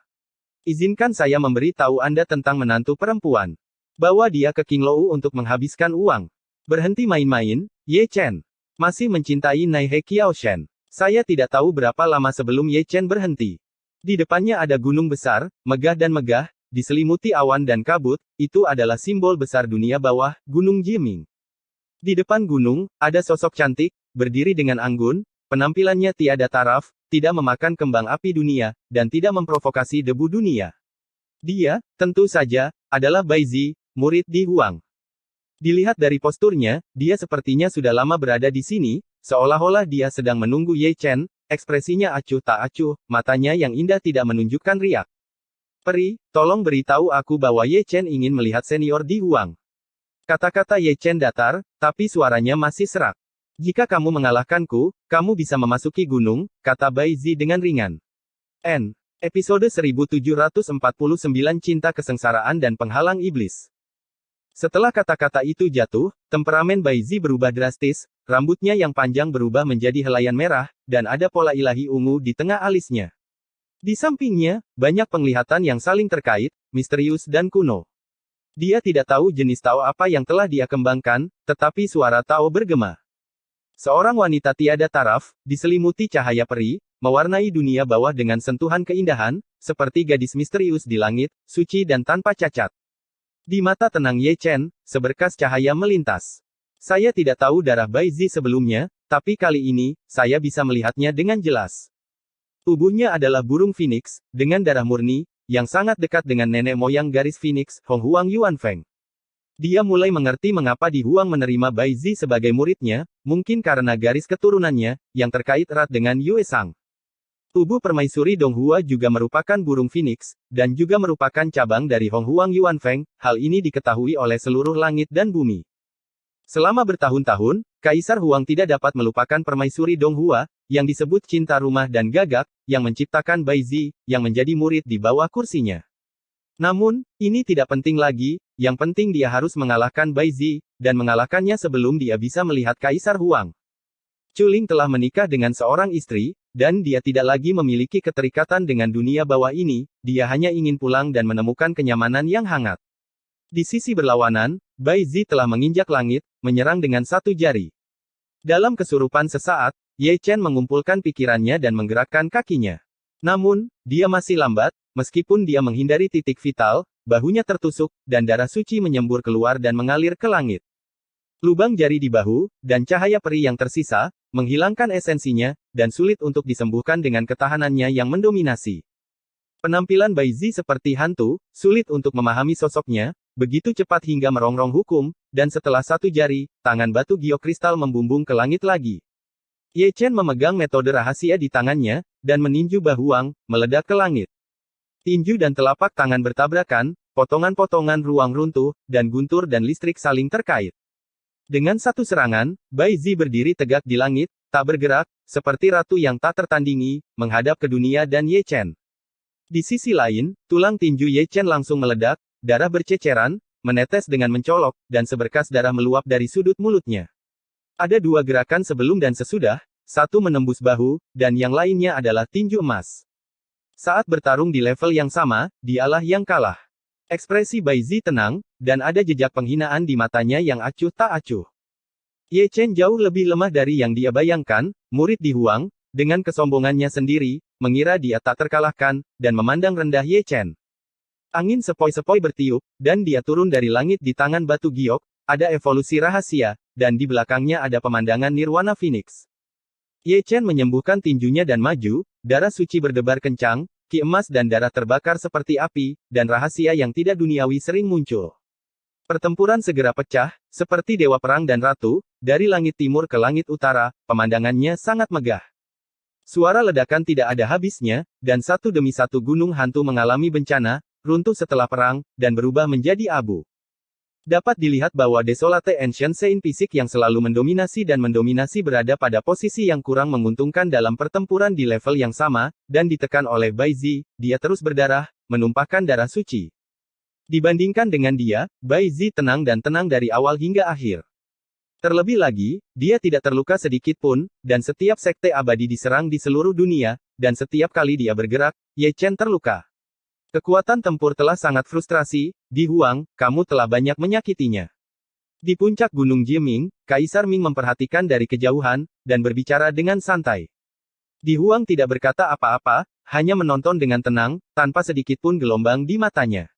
Izinkan saya memberi tahu Anda tentang menantu perempuan. Bawa dia ke King Lou untuk menghabiskan uang. Berhenti main-main, Ye Chen. Masih mencintai Nai He Qiaoshen. Saya tidak tahu berapa lama sebelum Ye Chen berhenti. Di depannya ada gunung besar, megah dan megah, diselimuti awan dan kabut, itu adalah simbol besar dunia bawah, Gunung Jiming. Di depan gunung, ada sosok cantik, berdiri dengan anggun, penampilannya tiada taraf, tidak memakan kembang api dunia, dan tidak memprovokasi debu dunia. Dia, tentu saja, adalah Bai Zi, murid Di Huang. Dilihat dari posturnya, dia sepertinya sudah lama berada di sini, seolah-olah dia sedang menunggu Ye Chen, ekspresinya acuh tak acuh, matanya yang indah tidak menunjukkan riak. Peri, tolong beritahu aku bahwa Ye Chen ingin melihat senior Di Huang. Kata-kata Ye Chen datar, tapi suaranya masih serak. Jika kamu mengalahkanku, kamu bisa memasuki gunung, kata Bai Zi dengan ringan. Episode 1749 Cinta Kesengsaraan dan Penghalang Iblis. Setelah kata-kata itu jatuh, temperamen Bai Zi berubah drastis, rambutnya yang panjang berubah menjadi helaian merah, dan ada pola ilahi ungu di tengah alisnya. Di sampingnya, banyak penglihatan yang saling terkait, misterius dan kuno. Dia tidak tahu jenis Tao apa yang telah dia kembangkan, tetapi suara Tao bergema. Seorang wanita tiada taraf, diselimuti cahaya peri, mewarnai dunia bawah dengan sentuhan keindahan, seperti gadis misterius di langit, suci dan tanpa cacat. Di mata tenang Ye Chen, seberkas cahaya melintas. Saya tidak tahu darah Bai Zi sebelumnya, tapi kali ini, saya bisa melihatnya dengan jelas. Tubuhnya adalah burung phoenix, dengan darah murni, yang sangat dekat dengan nenek moyang garis phoenix, Hong Huang Yuanfeng. Dia mulai mengerti mengapa Di Huang menerima Bai Zi sebagai muridnya, mungkin karena garis keturunannya, yang terkait erat dengan Yue Sang. Tubuh permaisuri Dong Hua juga merupakan burung phoenix, dan juga merupakan cabang dari Hong Huang Yuanfeng, hal ini diketahui oleh seluruh langit dan bumi. Selama bertahun-tahun, Kaisar Huang tidak dapat melupakan permaisuri Dong Hua, yang disebut cinta rumah dan gagak, yang menciptakan Bai Zi, yang menjadi murid di bawah kursinya. Namun, ini tidak penting lagi, yang penting dia harus mengalahkan Bai Zi, dan mengalahkannya sebelum dia bisa melihat Kaisar Huang. Chuling telah menikah dengan seorang istri, dan dia tidak lagi memiliki keterikatan dengan dunia bawah ini, dia hanya ingin pulang dan menemukan kenyamanan yang hangat. Di sisi berlawanan, Bai Zi telah menginjak langit, menyerang dengan satu jari. Dalam kesurupan sesaat, Ye Chen mengumpulkan pikirannya dan menggerakkan kakinya. Namun, dia masih lambat, meskipun dia menghindari titik vital, bahunya tertusuk, dan darah suci menyembur keluar dan mengalir ke langit. Lubang jari di bahu, dan cahaya peri yang tersisa, menghilangkan esensinya, dan sulit untuk disembuhkan dengan ketahanannya yang mendominasi. Penampilan Bai Zi seperti hantu, sulit untuk memahami sosoknya, begitu cepat hingga merongrong hukum, dan setelah satu jari, tangan batu giok kristal membumbung ke langit lagi. Ye Chen memegang metode rahasia di tangannya, dan meninju Bahuang, meledak ke langit. Tinju dan telapak tangan bertabrakan, potongan-potongan ruang runtuh, dan guntur dan listrik saling terkait. Dengan satu serangan, Bai Zi berdiri tegak di langit, tak bergerak, seperti ratu yang tak tertandingi, menghadap ke dunia dan Ye Chen. Di sisi lain, tulang tinju Ye Chen langsung meledak, darah berceceran, menetes dengan mencolok, dan seberkas darah meluap dari sudut mulutnya. Ada dua gerakan sebelum dan sesudah, satu menembus bahu, dan yang lainnya adalah tinju emas. Saat bertarung di level yang sama, dialah yang kalah. Ekspresi Bai Zi tenang, dan ada jejak penghinaan di matanya yang acuh tak acuh. Ye Chen jauh lebih lemah dari yang dia bayangkan, murid Di Huang, dengan kesombongannya sendiri, mengira dia tak terkalahkan, dan memandang rendah Ye Chen. Angin sepoi-sepoi bertiup, dan dia turun dari langit di tangan batu giok, ada evolusi rahasia, dan di belakangnya ada pemandangan Nirwana Phoenix. Ye Chen menyembuhkan tinjunya dan maju, darah suci berdebar kencang, ki emas dan darah terbakar seperti api, dan rahasia yang tidak duniawi sering muncul. Pertempuran segera pecah, seperti dewa perang dan ratu, dari langit timur ke langit utara, pemandangannya sangat megah. Suara ledakan tidak ada habisnya, dan satu demi satu gunung hantu mengalami bencana, runtuh setelah perang, dan berubah menjadi abu. Dapat dilihat bahwa Desolate Ancient Saint fisik yang selalu mendominasi berada pada posisi yang kurang menguntungkan dalam pertempuran di level yang sama, dan ditekan oleh Bai Zi, dia terus berdarah, menumpahkan darah suci. Dibandingkan dengan dia, Bai Zi tenang dan tenang dari awal hingga akhir. Terlebih lagi, dia tidak terluka sedikit pun, dan setiap sekte abadi diserang di seluruh dunia, dan setiap kali dia bergerak, Ye Chen terluka. Kekuatan tempur telah sangat frustrasi, Di Huang, kamu telah banyak menyakitinya. Di puncak Gunung Jiming, Kaisar Ming memperhatikan dari kejauhan, dan berbicara dengan santai. Di Huang tidak berkata apa-apa, hanya menonton dengan tenang, tanpa sedikit pun gelombang di matanya.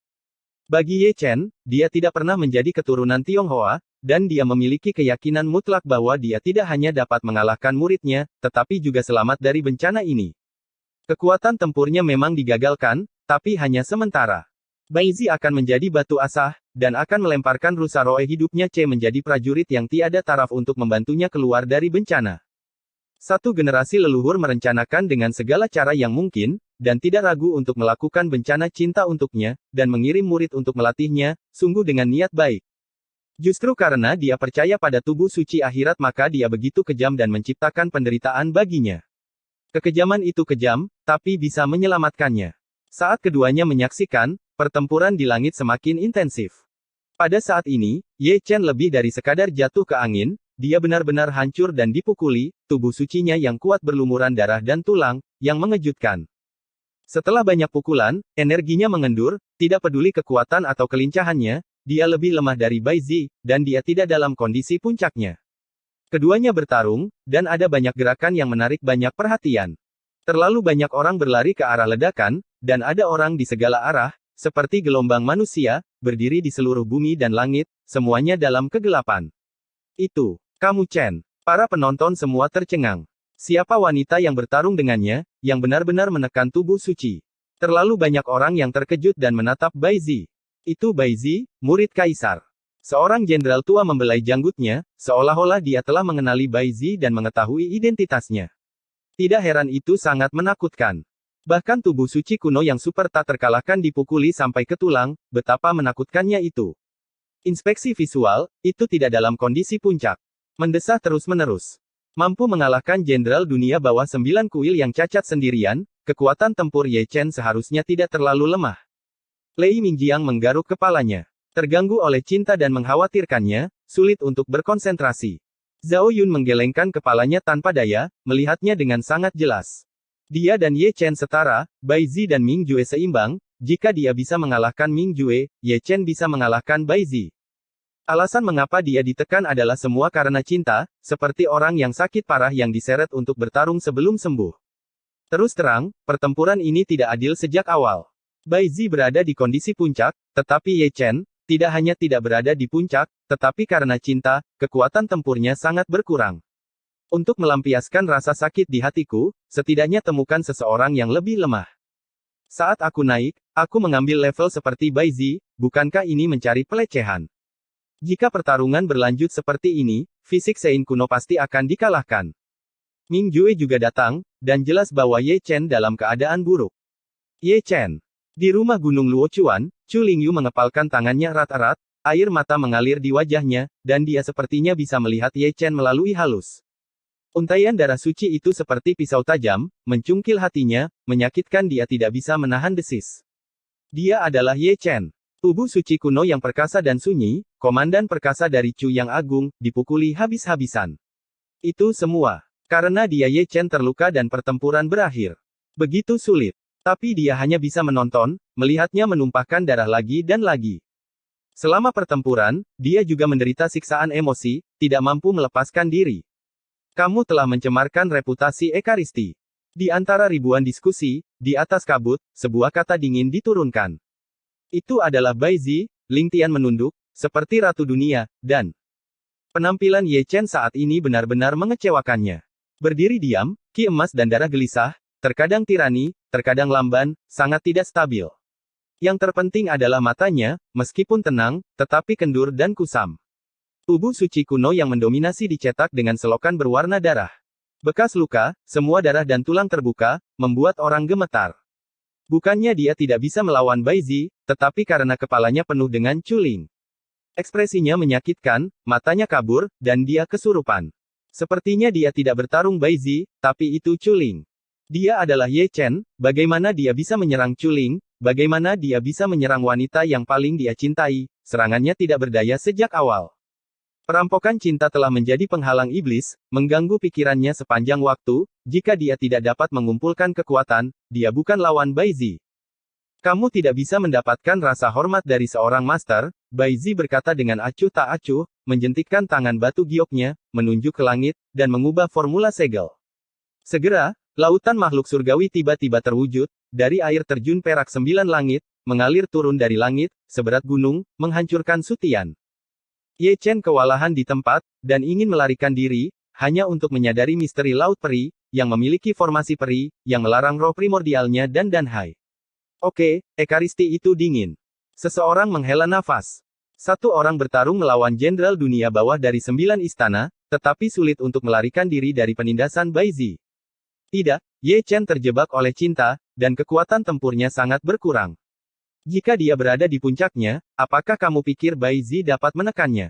Bagi Ye Chen, dia tidak pernah menjadi keturunan Tionghoa, dan dia memiliki keyakinan mutlak bahwa dia tidak hanya dapat mengalahkan muridnya, tetapi juga selamat dari bencana ini. Kekuatan tempurnya memang digagalkan, tapi hanya sementara. Bai Zi akan menjadi batu asah, dan akan melemparkan rusa roe hidupnya menjadi prajurit yang tiada taraf untuk membantunya keluar dari bencana. Satu generasi leluhur merencanakan dengan segala cara yang mungkin, dan tidak ragu untuk melakukan bencana cinta untuknya, dan mengirim murid untuk melatihnya, sungguh dengan niat baik. Justru karena dia percaya pada tubuh suci akhirat maka dia begitu kejam dan menciptakan penderitaan baginya. Kekejaman itu kejam, tapi bisa menyelamatkannya. Saat keduanya menyaksikan, pertempuran di langit semakin intensif. Pada saat ini, Ye Chen lebih dari sekadar jatuh ke angin, dia benar-benar hancur dan dipukuli, tubuh sucinya yang kuat berlumuran darah dan tulang, yang mengejutkan. Setelah banyak pukulan, energinya mengendur, tidak peduli kekuatan atau kelincahannya, dia lebih lemah dari Bai Zi, dan dia tidak dalam kondisi puncaknya. Keduanya bertarung, dan ada banyak gerakan yang menarik banyak perhatian. Terlalu banyak orang berlari ke arah ledakan, dan ada orang di segala arah, seperti gelombang manusia, berdiri di seluruh bumi dan langit, semuanya dalam kegelapan. Itu, kamu Chen. Para penonton semua tercengang. Siapa wanita yang bertarung dengannya, yang benar-benar menekan tubuh suci? Terlalu banyak orang yang terkejut dan menatap Bai Zi. Itu Bai Zi, murid kaisar. Seorang jenderal tua membelai janggutnya, seolah-olah dia telah mengenali Bai Zi dan mengetahui identitasnya. Tidak heran itu sangat menakutkan. Bahkan tubuh suci kuno yang super tak terkalahkan dipukuli sampai ke tulang, betapa menakutkannya itu. Inspeksi visual, itu tidak dalam kondisi puncak. Mendesah terus-menerus. Mampu mengalahkan jenderal dunia bawah 9 kuil yang cacat sendirian, kekuatan tempur Ye Chen seharusnya tidak terlalu lemah. Lei Mingjiang menggaruk kepalanya. Terganggu oleh cinta dan mengkhawatirkannya, sulit untuk berkonsentrasi. Zhao Yun menggelengkan kepalanya tanpa daya, melihatnya dengan sangat jelas. Dia dan Ye Chen setara, Bai Zi dan Ming Jue seimbang, jika dia bisa mengalahkan Ming Jue, Ye Chen bisa mengalahkan Bai Zi. Alasan mengapa dia ditekan adalah semua karena cinta, seperti orang yang sakit parah yang diseret untuk bertarung sebelum sembuh. Terus terang, pertempuran ini tidak adil sejak awal. Bai Zi berada di kondisi puncak, tetapi Ye Chen, tidak hanya tidak berada di puncak, tetapi karena cinta, kekuatan tempurnya sangat berkurang. Untuk melampiaskan rasa sakit di hatiku, setidaknya temukan seseorang yang lebih lemah. Saat aku naik, aku mengambil level seperti Bai Zi, bukankah ini mencari pelecehan? Jika pertarungan berlanjut seperti ini, fisik Sein kuno pasti akan dikalahkan. Ming Jue juga datang, dan jelas bahwa Ye Chen dalam keadaan buruk. Ye Chen. Di rumah Gunung Luochuan, Chu Lingyu mengepalkan tangannya erat-erat, air mata mengalir di wajahnya, dan dia sepertinya bisa melihat Ye Chen melalui halus. Untaian darah suci itu seperti pisau tajam, mencungkil hatinya, menyakitkan dia tidak bisa menahan desis. Dia adalah Ye Chen. Tubuh suci kuno yang perkasa dan sunyi, komandan perkasa dari Chu yang agung, dipukuli habis-habisan. Itu semua. Karena dia Ye Chen terluka dan pertempuran berakhir. Begitu sulit. Tapi dia hanya bisa menonton, melihatnya menumpahkan darah lagi dan lagi. Selama pertempuran, dia juga menderita siksaan emosi, tidak mampu melepaskan diri. Kamu telah mencemarkan reputasi Ekaristi. Di antara ribuan diskusi, di atas kabut, sebuah kata dingin diturunkan. Itu adalah Bai Zi, Ling Tian menunduk, seperti ratu dunia, dan penampilan Ye Chen saat ini benar-benar mengecewakannya. Berdiri diam, ki emas dan darah gelisah, terkadang tirani, terkadang lamban, sangat tidak stabil. Yang terpenting adalah matanya, meskipun tenang, tetapi kendur dan kusam. Tubuh suci kuno yang mendominasi dicetak dengan selokan berwarna darah. Bekas luka, semua darah dan tulang terbuka, membuat orang gemetar. Bukannya dia tidak bisa melawan Bai Zi, tetapi karena kepalanya penuh dengan culing. Ekspresinya menyakitkan, matanya kabur, dan dia kesurupan. Sepertinya dia tidak bertarung Bai Zi, tapi itu culing. Dia adalah Ye Chen, bagaimana dia bisa menyerang culing, bagaimana dia bisa menyerang wanita yang paling dia cintai, serangannya tidak berdaya sejak awal. Perampokan cinta telah menjadi penghalang iblis, mengganggu pikirannya sepanjang waktu, jika dia tidak dapat mengumpulkan kekuatan, dia bukan lawan Bai Zi. Kamu tidak bisa mendapatkan rasa hormat dari seorang master, Bai Zi berkata dengan acuh tak acuh, menjentikkan tangan batu gioknya, menunjuk ke langit, dan mengubah formula segel. Segera, lautan makhluk surgawi tiba-tiba terwujud, dari air terjun perak 9 langit, mengalir turun dari langit, seberat gunung, menghancurkan Sutian. Ye Chen kewalahan di tempat, dan ingin melarikan diri, hanya untuk menyadari misteri Laut Peri, yang memiliki formasi peri, yang melarang roh primordialnya dan Danhai. Oke, Ekaristi itu dingin. Seseorang menghela nafas. Satu orang bertarung melawan jenderal dunia bawah dari 9 istana, tetapi sulit untuk melarikan diri dari penindasan Bai Zi. Tidak, Ye Chen terjebak oleh cinta, dan kekuatan tempurnya sangat berkurang. Jika dia berada di puncaknya, apakah kamu pikir Bai Zi dapat menekannya?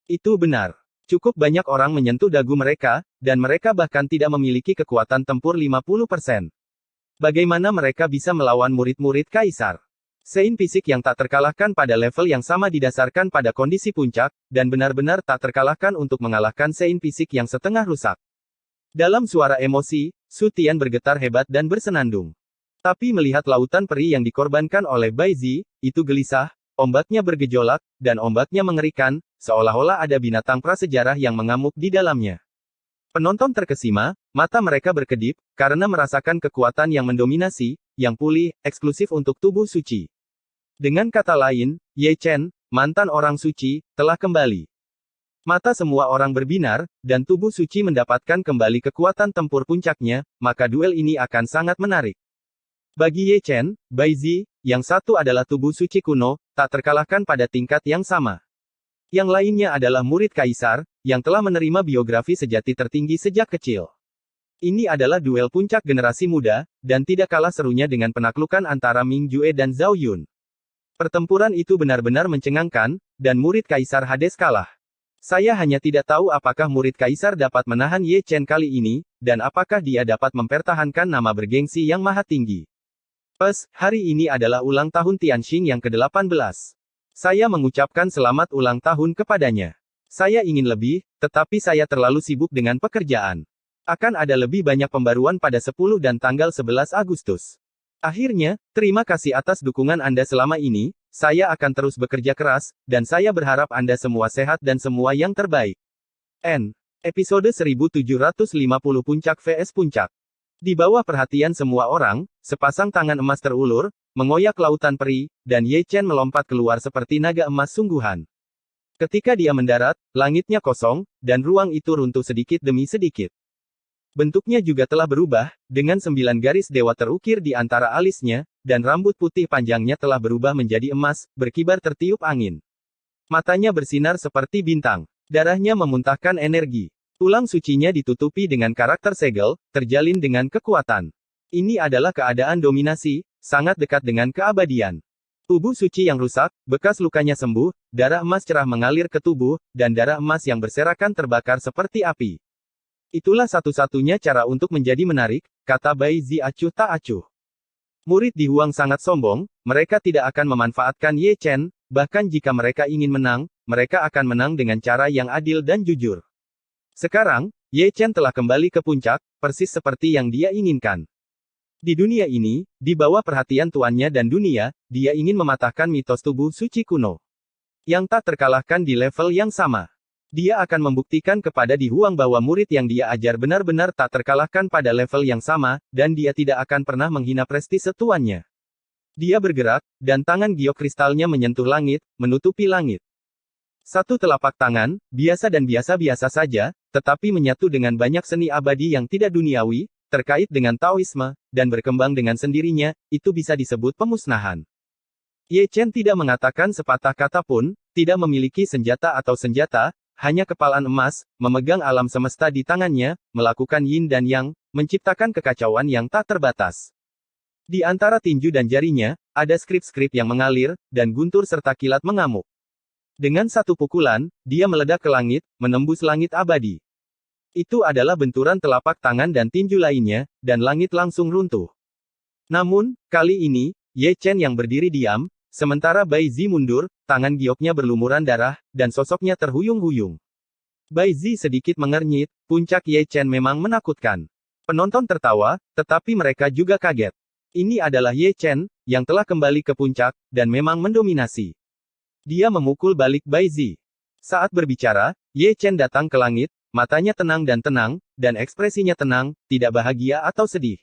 Itu benar. Cukup banyak orang menyentuh dagu mereka, dan mereka bahkan tidak memiliki kekuatan tempur 50%. Bagaimana mereka bisa melawan murid-murid kaisar? Sein fisik yang tak terkalahkan pada level yang sama didasarkan pada kondisi puncak, dan benar-benar tak terkalahkan untuk mengalahkan Sein fisik yang setengah rusak. Dalam suara emosi, Su Tian bergetar hebat dan bersenandung. Tapi melihat lautan peri yang dikorbankan oleh Bai Zi, itu gelisah, ombaknya bergejolak, dan ombaknya mengerikan, seolah-olah ada binatang prasejarah yang mengamuk di dalamnya. Penonton terkesima, mata mereka berkedip, karena merasakan kekuatan yang mendominasi, yang pulih, eksklusif untuk tubuh suci. Dengan kata lain, Ye Chen, mantan orang suci, telah kembali. Mata semua orang berbinar, dan tubuh suci mendapatkan kembali kekuatan tempur puncaknya, maka duel ini akan sangat menarik. Bagi Ye Chen, Bai Zi, yang satu adalah tubuh suci kuno, tak terkalahkan pada tingkat yang sama. Yang lainnya adalah murid kaisar, yang telah menerima biografi sejati tertinggi sejak kecil. Ini adalah duel puncak generasi muda, dan tidak kalah serunya dengan penaklukan antara Ming Jue dan Zhao Yun. Pertempuran itu benar-benar mencengangkan, dan murid kaisar Hades kalah. Saya hanya tidak tahu apakah murid kaisar dapat menahan Ye Chen kali ini, dan apakah dia dapat mempertahankan nama bergengsi yang maha tinggi. Hari ini adalah ulang tahun Tianxing yang ke-18. Saya mengucapkan selamat ulang tahun kepadanya. Saya ingin lebih, tetapi saya terlalu sibuk dengan pekerjaan. Akan ada lebih banyak pembaruan pada 10 dan tanggal 11 Agustus. Akhirnya, terima kasih atas dukungan Anda selama ini, saya akan terus bekerja keras, dan saya berharap Anda semua sehat dan semua yang terbaik. Episode 1750 Puncak vs Puncak. Di bawah perhatian semua orang, sepasang tangan emas terulur, mengoyak lautan peri, dan Ye Chen melompat keluar seperti naga emas sungguhan. Ketika dia mendarat, langitnya kosong, dan ruang itu runtuh sedikit demi sedikit. Bentuknya juga telah berubah, dengan 9 garis dewa terukir di antara alisnya, dan rambut putih panjangnya telah berubah menjadi emas, berkibar tertiup angin. Matanya bersinar seperti bintang. Darahnya memuntahkan energi. Tulang sucinya ditutupi dengan karakter segel, terjalin dengan kekuatan. Ini adalah keadaan dominasi, sangat dekat dengan keabadian. Tubuh suci yang rusak, bekas lukanya sembuh, darah emas cerah mengalir ke tubuh, dan darah emas yang berserakan terbakar seperti api. Itulah satu-satunya cara untuk menjadi menarik, kata Bai Zi acuh tak acuh. Murid di Huang sangat sombong, mereka tidak akan memanfaatkan Ye Chen, bahkan jika mereka ingin menang, mereka akan menang dengan cara yang adil dan jujur. Sekarang, Ye Chen telah kembali ke puncak, persis seperti yang dia inginkan. Di dunia ini, di bawah perhatian tuannya dan dunia, dia ingin mematahkan mitos tubuh suci kuno. Yang tak terkalahkan di level yang sama. Dia akan membuktikan kepada Di Huang bahwa murid yang dia ajar benar-benar tak terkalahkan pada level yang sama, dan dia tidak akan pernah menghina prestise tuannya. Dia bergerak, dan tangan giok kristalnya menyentuh langit, menutupi langit. Satu telapak tangan, biasa dan biasa-biasa saja, tetapi menyatu dengan banyak seni abadi yang tidak duniawi, terkait dengan Taoisme, dan berkembang dengan sendirinya, itu bisa disebut pemusnahan. Ye Chen tidak mengatakan sepatah kata pun, tidak memiliki senjata atau senjata, hanya kepalan emas, memegang alam semesta di tangannya, melakukan yin dan yang, menciptakan kekacauan yang tak terbatas. Di antara tinju dan jarinya, ada skrip-skrip yang mengalir, dan guntur serta kilat mengamuk. Dengan satu pukulan, dia meledak ke langit, menembus langit abadi. Itu adalah benturan telapak tangan dan tinju lainnya, dan langit langsung runtuh. Namun, kali ini, Ye Chen yang berdiri diam, sementara Bai Zi mundur, tangan gioknya berlumuran darah, dan sosoknya terhuyung-huyung. Bai Zi sedikit mengernyit, puncak Ye Chen memang menakutkan. Penonton tertawa, tetapi mereka juga kaget. Ini adalah Ye Chen, yang telah kembali ke puncak, dan memang mendominasi. Dia memukul balik Bai Zi. Saat berbicara, Ye Chen datang ke langit, matanya tenang, dan ekspresinya tenang, tidak bahagia atau sedih.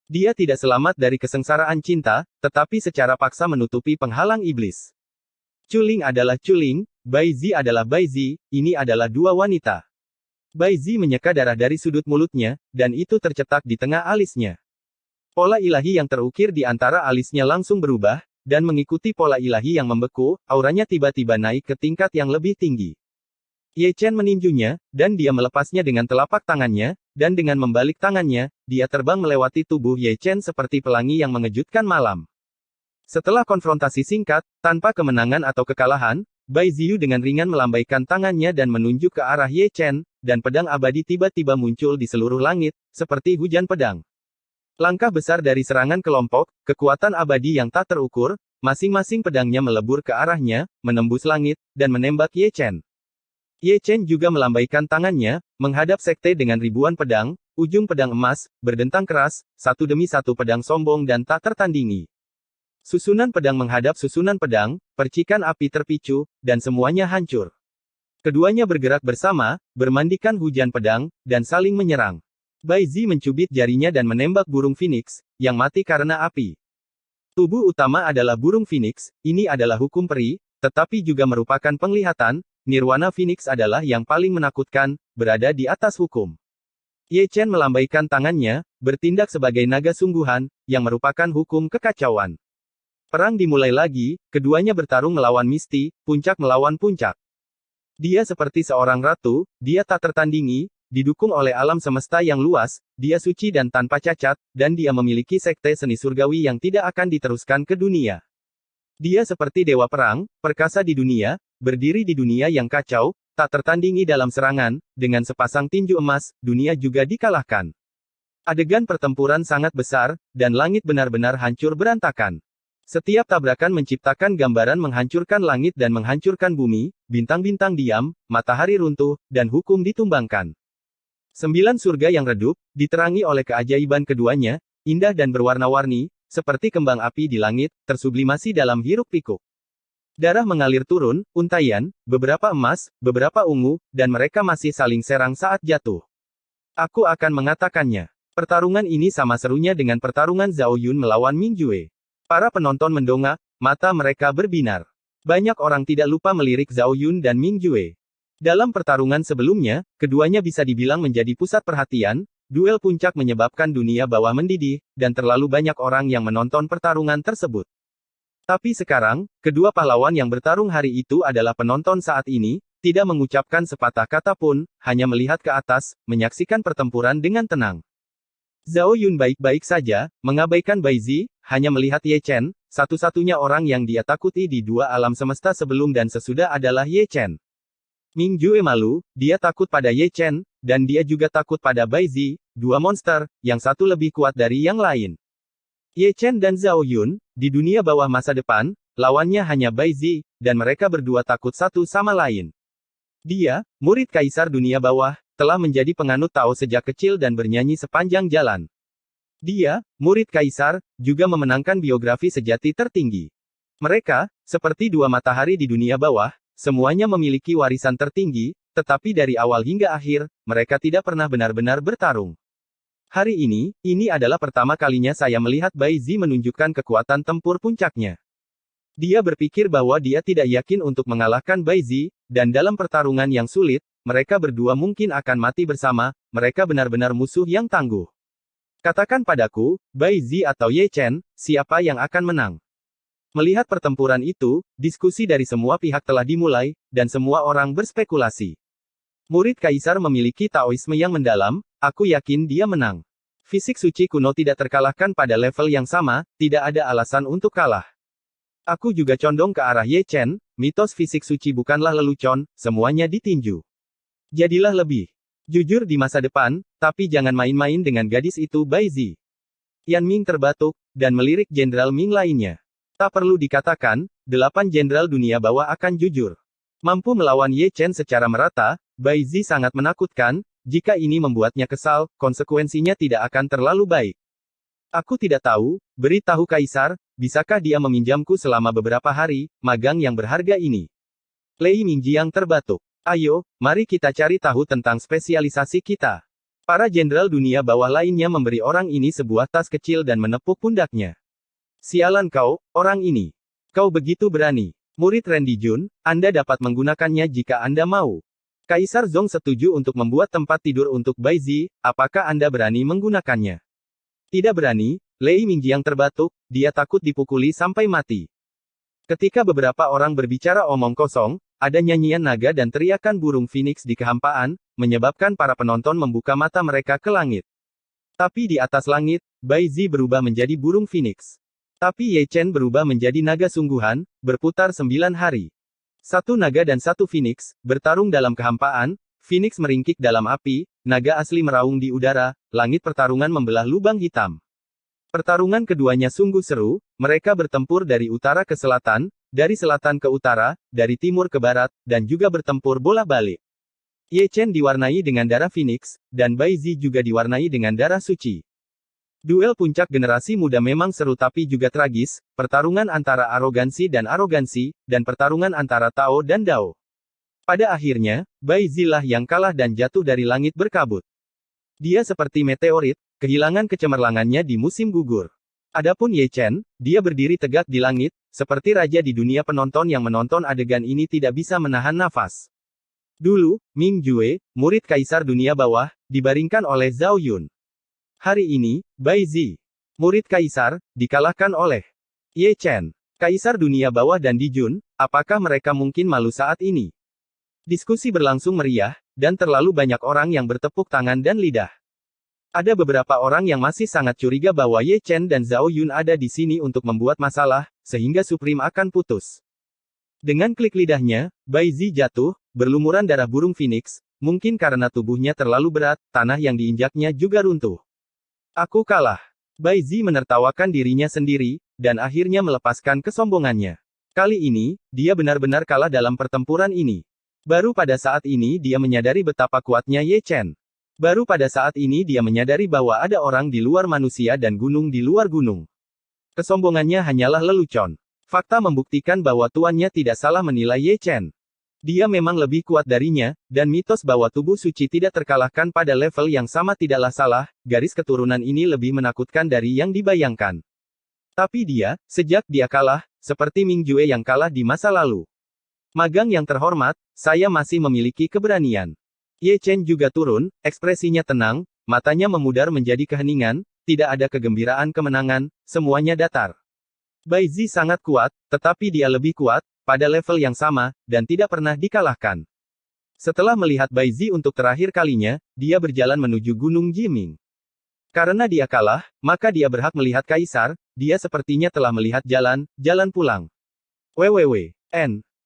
Dia tidak selamat dari kesengsaraan cinta, tetapi secara paksa menutupi penghalang iblis. Chuling adalah Chuling, Bai Zi adalah Bai Zi, ini adalah dua wanita. Bai Zi menyeka darah dari sudut mulutnya, dan itu tercetak di tengah alisnya. Pola ilahi yang terukir di antara alisnya langsung berubah, dan mengikuti pola ilahi yang membeku, auranya tiba-tiba naik ke tingkat yang lebih tinggi. Ye Chen meninjunya, dan dia melepasnya dengan telapak tangannya, dan dengan membalik tangannya, dia terbang melewati tubuh Ye Chen seperti pelangi yang mengejutkan malam. Setelah konfrontasi singkat, tanpa kemenangan atau kekalahan, Bai Ziyu dengan ringan melambaikan tangannya dan menunjuk ke arah Ye Chen, dan pedang abadi tiba-tiba muncul di seluruh langit, seperti hujan pedang. Langkah besar dari serangan kelompok, kekuatan abadi yang tak terukur, masing-masing pedangnya melebur ke arahnya, menembus langit, dan menembak Ye Chen. Ye Chen juga melambaikan tangannya, menghadap sekte dengan ribuan pedang, ujung pedang emas, berdentang keras, satu demi satu pedang sombong dan tak tertandingi. Susunan pedang menghadap susunan pedang, percikan api terpicu, dan semuanya hancur. Keduanya bergerak bersama, bermandikan hujan pedang, dan saling menyerang. Bai Zi mencubit jarinya dan menembak burung Phoenix, yang mati karena api. Tubuh utama adalah burung Phoenix, ini adalah hukum peri, tetapi juga merupakan penglihatan, nirwana Phoenix adalah yang paling menakutkan, berada di atas hukum. Ye Chen melambaikan tangannya, bertindak sebagai naga sungguhan, yang merupakan hukum kekacauan. Perang dimulai lagi, keduanya bertarung melawan Misty, puncak melawan puncak. Dia seperti seorang ratu, dia tak tertandingi, didukung oleh alam semesta yang luas, dia suci dan tanpa cacat, dan dia memiliki sekte seni surgawi yang tidak akan diteruskan ke dunia. Dia seperti dewa perang, perkasa di dunia, berdiri di dunia yang kacau, tak tertandingi dalam serangan, dengan sepasang tinju emas, dunia juga dikalahkan. Adegan pertempuran sangat besar, dan langit benar-benar hancur berantakan. Setiap tabrakan menciptakan gambaran menghancurkan langit dan menghancurkan bumi, bintang-bintang diam, matahari runtuh, dan hukum ditumbangkan. 9 surga yang redup, diterangi oleh keajaiban keduanya, indah dan berwarna-warni, seperti kembang api di langit, tersublimasi dalam hiruk-pikuk. Darah mengalir turun, untaian, beberapa emas, beberapa ungu, dan mereka masih saling serang saat jatuh. Aku akan mengatakannya. Pertarungan ini sama serunya dengan pertarungan Zhao Yun melawan Ming Jue. Para penonton mendongak, mata mereka berbinar. Banyak orang tidak lupa melirik Zhao Yun dan Ming Jue. Dalam pertarungan sebelumnya, keduanya bisa dibilang menjadi pusat perhatian, duel puncak menyebabkan dunia bawah mendidih, dan terlalu banyak orang yang menonton pertarungan tersebut. Tapi sekarang, kedua pahlawan yang bertarung hari itu adalah penonton saat ini, tidak mengucapkan sepatah kata pun, hanya melihat ke atas, menyaksikan pertempuran dengan tenang. Zhao Yun baik-baik saja, mengabaikan Bai Zi, hanya melihat Ye Chen, satu-satunya orang yang dia takuti di dua alam semesta sebelum dan sesudah adalah Ye Chen. Ming Jue malu, dia takut pada Ye Chen, dan dia juga takut pada Bai Zi, dua monster, yang satu lebih kuat dari yang lain. Ye Chen dan Zhao Yun, di dunia bawah masa depan, lawannya hanya Bai Zi, dan mereka berdua takut satu sama lain. Dia, murid kaisar dunia bawah, telah menjadi penganut Tao sejak kecil dan bernyanyi sepanjang jalan. Dia, murid kaisar, juga memenangkan biografi sejati tertinggi. Mereka, seperti dua matahari di dunia bawah, semuanya memiliki warisan tertinggi, tetapi dari awal hingga akhir, mereka tidak pernah benar-benar bertarung. Hari ini adalah pertama kalinya saya melihat Bai Zi menunjukkan kekuatan tempur puncaknya. Dia berpikir bahwa dia tidak yakin untuk mengalahkan Bai Zi, dan dalam pertarungan yang sulit, mereka berdua mungkin akan mati bersama, mereka benar-benar musuh yang tangguh. Katakan padaku, Bai Zi atau Ye Chen, siapa yang akan menang? Melihat pertempuran itu, diskusi dari semua pihak telah dimulai, dan semua orang berspekulasi. Murid kaisar memiliki Taoisme yang mendalam, aku yakin dia menang. Fisik suci kuno tidak terkalahkan pada level yang sama, tidak ada alasan untuk kalah. Aku juga condong ke arah Ye Chen, mitos fisik suci bukanlah lelucon, semuanya ditinju. Jadilah lebih jujur di masa depan, tapi jangan main-main dengan gadis itu Bai Zi. Yan Ming terbatuk, dan melirik jenderal Ming lainnya. Tak perlu dikatakan, 8 jenderal dunia bawah akan jujur. Mampu melawan Ye Chen secara merata, Bai Zi sangat menakutkan, jika ini membuatnya kesal, konsekuensinya tidak akan terlalu baik. Aku tidak tahu, beritahu Kaisar, bisakah dia meminjamku selama beberapa hari, magang yang berharga ini? Lei Mingjiang terbatuk. Ayo, mari kita cari tahu tentang spesialisasi kita. Para jenderal dunia bawah lainnya memberi orang ini sebuah tas kecil dan menepuk pundaknya. Sialan kau, orang ini. Kau begitu berani. Murid Randy Jun, Anda dapat menggunakannya jika Anda mau. Kaisar Zong setuju untuk membuat tempat tidur untuk Bai Zi, apakah Anda berani menggunakannya? Tidak berani, Lei Mingjiang terbatuk, dia takut dipukuli sampai mati. Ketika beberapa orang berbicara omong kosong, ada nyanyian naga dan teriakan burung Phoenix di kehampaan, menyebabkan para penonton membuka mata mereka ke langit. Tapi di atas langit, Bai Zi berubah menjadi burung Phoenix. Tapi Ye Chen berubah menjadi naga sungguhan, berputar 9 hari. Satu naga dan satu phoenix, bertarung dalam kehampaan, phoenix meringkik dalam api, naga asli meraung di udara, langit pertarungan membelah lubang hitam. Pertarungan keduanya sungguh seru, mereka bertempur dari utara ke selatan, dari selatan ke utara, dari timur ke barat, dan juga bertempur bola balik. Ye Chen diwarnai dengan darah phoenix, dan Bai Zi juga diwarnai dengan darah suci. Duel puncak generasi muda memang seru tapi juga tragis, pertarungan antara arogansi, dan pertarungan antara Tao dan Dao. Pada akhirnya, Bai Zi lah yang kalah dan jatuh dari langit berkabut. Dia seperti meteorit, kehilangan kecemerlangannya di musim gugur. Adapun Ye Chen, dia berdiri tegak di langit, seperti raja di dunia. Penonton yang menonton adegan ini tidak bisa menahan nafas. Dulu, Ming Jue, murid kaisar dunia bawah, dibaringkan oleh Zhao Yun. Hari ini, Bai Zi, murid kaisar, dikalahkan oleh Ye Chen, kaisar dunia bawah dan Di Jun. Apakah mereka mungkin malu saat ini? Diskusi berlangsung meriah, dan terlalu banyak orang yang bertepuk tangan dan lidah. Ada beberapa orang yang masih sangat curiga bahwa Ye Chen dan Zhao Yun ada di sini untuk membuat masalah, sehingga Supreme akan putus. Dengan klik lidahnya, Bai Zi jatuh, berlumuran darah burung phoenix, mungkin karena tubuhnya terlalu berat, tanah yang diinjaknya juga runtuh. Aku kalah. Bai Zi menertawakan dirinya sendiri, dan akhirnya melepaskan kesombongannya. Kali ini, dia benar-benar kalah dalam pertempuran ini. Baru pada saat ini dia menyadari betapa kuatnya Ye Chen. Baru pada saat ini dia menyadari bahwa ada orang di luar manusia dan gunung di luar gunung. Kesombongannya hanyalah lelucon. Fakta membuktikan bahwa tuannya tidak salah menilai Ye Chen. Dia memang lebih kuat darinya, dan mitos bahwa tubuh suci tidak terkalahkan pada level yang sama tidaklah salah. Garis keturunan ini lebih menakutkan dari yang dibayangkan. Tapi dia, sejak dia kalah, seperti Ming Jue yang kalah di masa lalu. Magang yang terhormat, saya masih memiliki keberanian. Ye Chen juga turun, ekspresinya tenang, matanya memudar menjadi keheningan, tidak ada kegembiraan kemenangan, semuanya datar. Bai Zi sangat kuat, tetapi dia lebih kuat, pada level yang sama, dan tidak pernah dikalahkan. Setelah melihat Bai Zi untuk terakhir kalinya, dia berjalan menuju Gunung Jiming. Karena dia kalah, maka dia berhak melihat kaisar, dia sepertinya telah melihat jalan pulang. WWW. N.